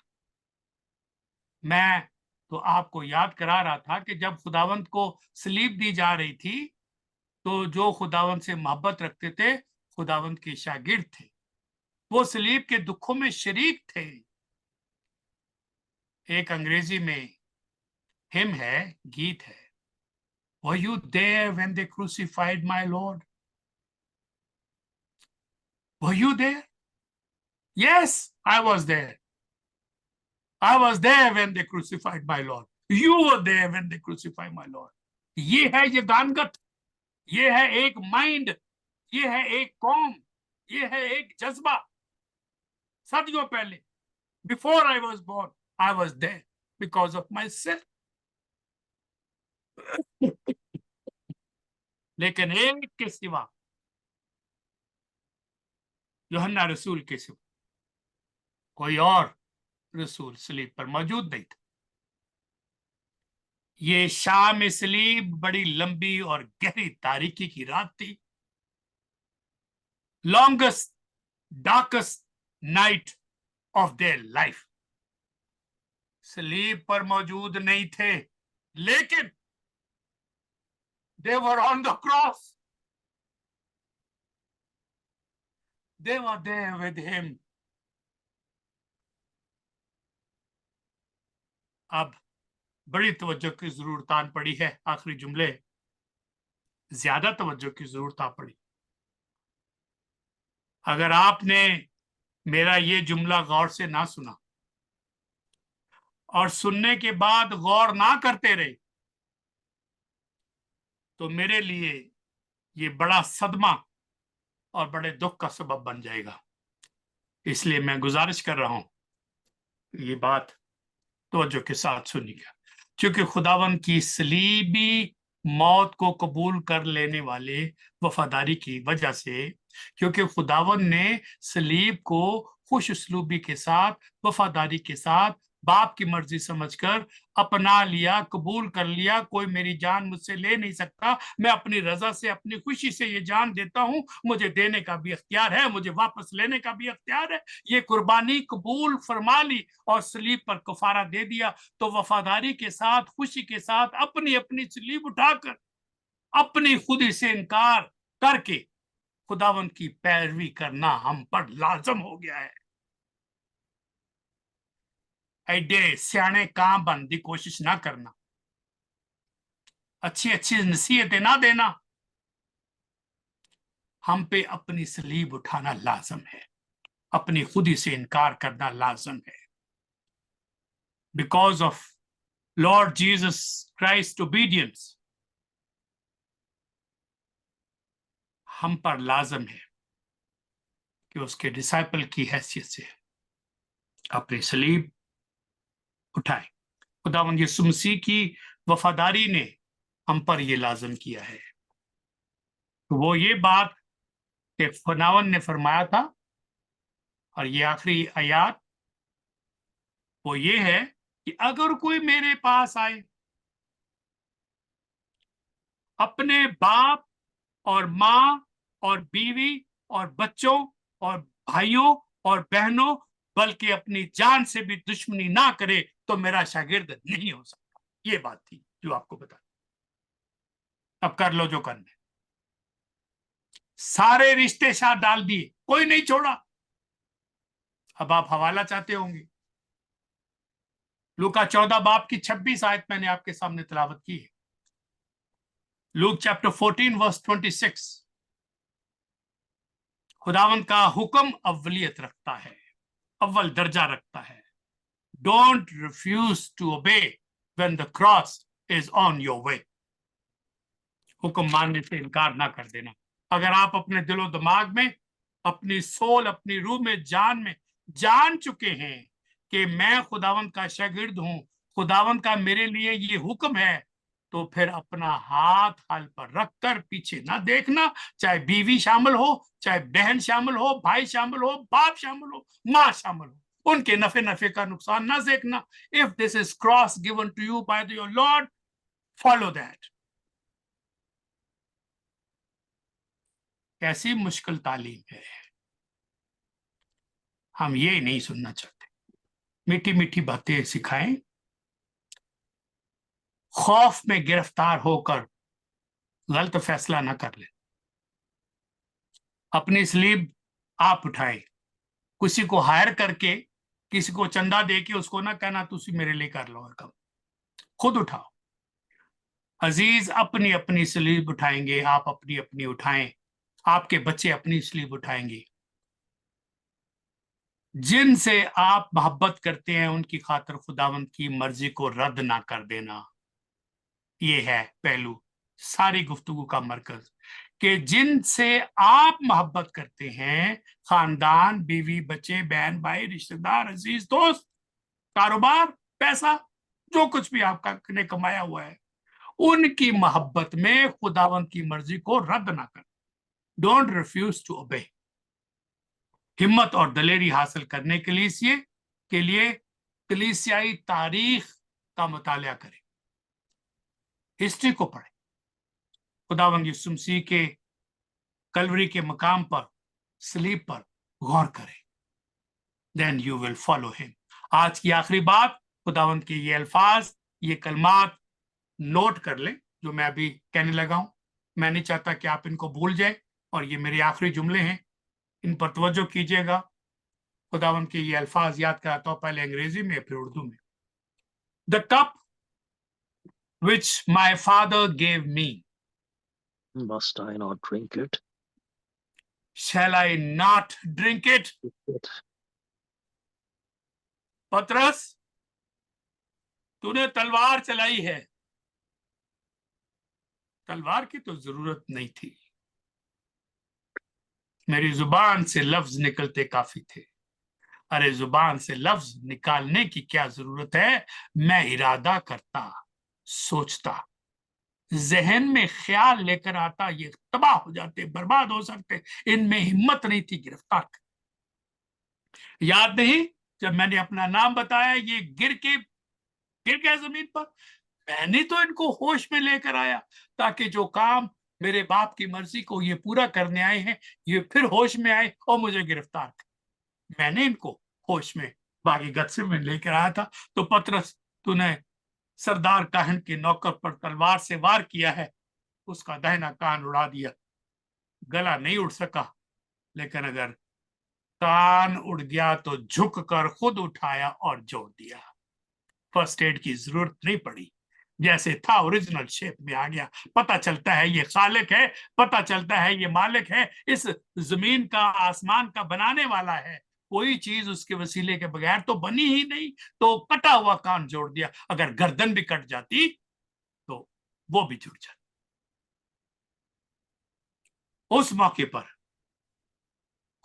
मैं तो आपको याद करा रहा था कि जब खुदावंत को सलीब दी जा रही थी, तो जो खुदावंत से मोहब्बत रखते थे, खुदावंत के शागिर्द थे, वो सलीब के दुखों में शरीक थे। एक अंग्रेजी में हिम है, गीत है, Were you there when they crucified my Lord? Were you there? Yes, I was there. I was there when they crucified my Lord. You were there when they crucified my Lord. ये है ये गानगत, ये है एक mind, ये है एक कौम, ये है एक जज्बा। सदियों पहले, before I was born, I was there because of my sin. लेकिन एक के सिवा, यूहन्ना रसूल के सिवा कोई और रसूल सलीब पर मौजूद नहीं था। ये शाम सलीब बड़ी लंबी और गहरी तारीकी की रात थी। Longest darkest night of their life. सलीब पर मौजूद नहीं थे, लेकिन they were on the cross. They were there with him. अब बड़ी तवज्जो की जरूरत आन पड़ी है, आखिरी जुमले ज्यादा तवज्जो की जरूरत आ पड़ी। अगर आपने मेरा ये जुमला गौर से ना सुना और सुनने के बाद गौर ना करते रहे, तो मेरे लिए ये बड़ा सदमा और बड़े दुख का सबब बन जाएगा। इसलिए मैं गुजारिश कर रहा हूं, ये बात तवज्जो के साथ सुनिएगा, क्योंकि खुदावन की सलीबी मौत को कबूल कर लेने वाले वफादारी की वजह से, क्योंकि खुदावन ने सलीब को खुश उसलूबी के साथ, वफादारी के साथ, बाप की मर्जी समझकर अपना लिया, कबूल कर लिया। कोई मेरी जान मुझसे ले नहीं सकता, मैं अपनी रजा से, अपनी खुशी से ये जान देता हूं। मुझे देने का भी अख्तियार है, मुझे वापस लेने का भी अख्तियार है। ये कुर्बानी कबूल फरमा ली और सलीब पर कफारा दे दिया। तो वफादारी के साथ, खुशी के साथ अपनी अपनी सलीब उठाकर अपनी खुदी से इनकार करके खुदावन की पैरवी करना हम पर लाजम हो गया है। एडे सियाने काम बनने की कोशिश ना करना, अच्छी अच्छी नसीहतें ना देना, हम पे अपनी सलीब उठाना लाजम है, अपनी खुदी से इनकार करना लाजम है। Because of Lord Jesus Christ obedience, हम पर लाजम है कि उसके डिसाइपल की हैसियत से अपनी सलीब उठाए। खुदावंद यीशु मसीह की वफादारी ने हम पर यह लाजम किया है। तो वो ये बात कि खुदावंद ने फरमाया था, और ये आखिरी आयत वो ये है कि अगर कोई मेरे पास आए, अपने बाप और माँ और बीवी और बच्चों और भाइयों और बहनों, बल्कि अपनी जान से भी दुश्मनी ना करे, तो मेरा शागिर्द नहीं हो सकता। ये बात थी जो आपको बता। अब कर लो जो करना है। सारे रिश्ते साथ डाल दिए, कोई नहीं छोड़ा। अब आप हवाला चाहते होंगे। लूका 14 बाब की 26 आयत मैंने आपके सामने तिलावत की है। Luke chapter 14 verse 26। खुदावंत का हुक्म अव्वलियत रखता है, अव्वल दर्जा रखता है। Don't refuse to obey when the cross is on your way. हुक्म मानने से इनकार ना कर देना। अगर आप अपने दिलो दिमाग में, अपनी सोल, अपनी रूह में, जान में जान चुके हैं कि मैं खुदावंत का शागिर्द हूं, खुदावंत का मेरे लिए ये हुक्म है, तो फिर अपना हाथ हाल पर रखकर पीछे ना देखना। चाहे बीवी शामिल हो, चाहे बहन शामिल हो, भाई शामिल हो, बाप शामिल हो, माँ शामिल हो, उनके नफे का नुकसान ना देखना। If this is cross given to you by your lord, follow that. कैसी मुश्किल तालीम है, हम ये नहीं सुनना चाहते। मीठी मीठी बातें सिखाएं, खौफ में गिरफ्तार होकर गलत फैसला ना कर ले। अपनी स्लीब आप उठाएं, किसी को हायर करके, किसी को चंदा दे के उसको ना कहना तुसी मेरे लिए कर लो और कम, खुद उठाओ। अजीज अपनी अपनी स्लीब उठाएंगे, आप अपनी अपनी उठाएं, आपके बच्चे अपनी स्लीब उठाएंगे। जिनसे आप मोहब्बत करते हैं उनकी खातिर खुदावंत की मर्जी को रद्द ना कर देना। ये है पहलू सारी गुफ्तगू का मरकज, कि जिनसे आप मोहब्बत करते हैं, खानदान, बीवी, बच्चे, बहन, भाई, रिश्तेदार, अजीज, दोस्त, कारोबार, पैसा, जो कुछ भी आपका ने कमाया हुआ है, उनकी मोहब्बत में खुदावंत की मर्जी को रद्द ना कर। डोंट रिफ्यूज टू ओबे। हिम्मत और दलेरी हासिल करने के लिए कलीसियाई तारीख का मुतालिया करें, हिस्ट्री को पढ़ें, खुदावंद यीशु मसीह के कलवरी के मकाम पर, स्लीप पर गौर करें। Then you will follow him. आज की आखिरी बात, खुदावंद के ये अल्फाज, ये कलमात नोट कर लें जो मैं अभी कहने लगा हूं। मैं नहीं चाहता कि आप इनको भूल जाए, और ये मेरे आखिरी जुमले हैं, इन पर तवज्जो कीजिएगा। खुदावंद के ये अल्फाज याद कराता हूं, पहले अंग्रेजी में फिर उर्दू में। The cup which my father gave me, must I not drink it? shall I not drink it? पतरस, तूने तलवार चलाई है। तलवार की तो जरूरत नहीं थी, मेरी जुबान से लफ्ज निकलते काफी थे। अरे जुबान से लफ्ज निकालने की क्या जरूरत है, मैं इरादा करता, सोचता, जहन में ख्याल लेकर आता, ये तबाह हो जाते, बर्बाद हो सकते। इनमें हिम्मत नहीं थी गिरफ्तार। याद नहीं जब मैंने अपना नाम बताया, ये गिर गया जमीन पर। मैंने तो इनको होश में लेकर आया, ताकि जो काम मेरे बाप की मर्जी को ये पूरा करने आए हैं, ये फिर होश में आए और मुझे गिरफ्तार कर। मैंने इनको होश में, बागी गत्से में लेकर आया था। तो पतरस, तूने सरदार काहन के नौकर पर तलवार से वार किया है, उसका दाहिना कान उड़ा दिया, गला नहीं उड़ सका, लेकिन अगर कान उड़ गया तो झुक कर खुद उठाया और जोड़ दिया। फर्स्ट एड की जरूरत नहीं पड़ी, जैसे था ओरिजिनल शेप में आ गया। पता चलता है ये खालिक है, पता चलता है ये मालिक है, इस जमीन का, आसमान का बनाने वाला है। कोई चीज उसके वसीले के बगैर तो बनी ही नहीं। तो कटा हुआ कान जोड़ दिया, अगर गर्दन भी कट जाती तो वो भी जुड़ जाती। उस मौके पर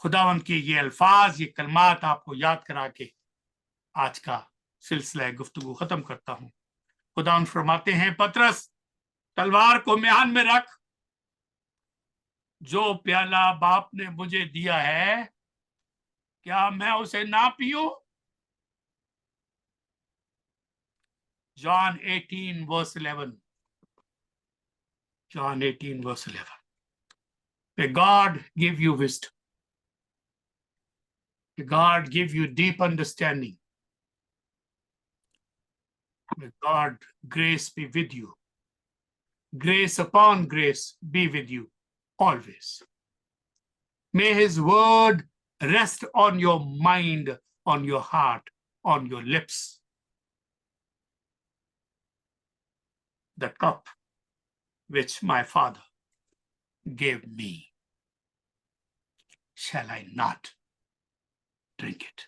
खुदावंद के ये अल्फाज, ये कलमात आपको याद करा के आज का सिलसिला गुफ्तगू खत्म करता हूं। खुदावंद फरमाते हैं, पतरस, तलवार को म्यान में रख। जो प्याला बाप ने मुझे दिया है, क्या मैं उसे ना पीऊं? John 18 verse 11. John 18 verse 11. May God give you wisdom. May God give you deep understanding. May God grace be with you. Grace upon grace be with you always. May his word rest on your mind, on your heart, on your lips. The cup which my Father gave me, shall I not drink it?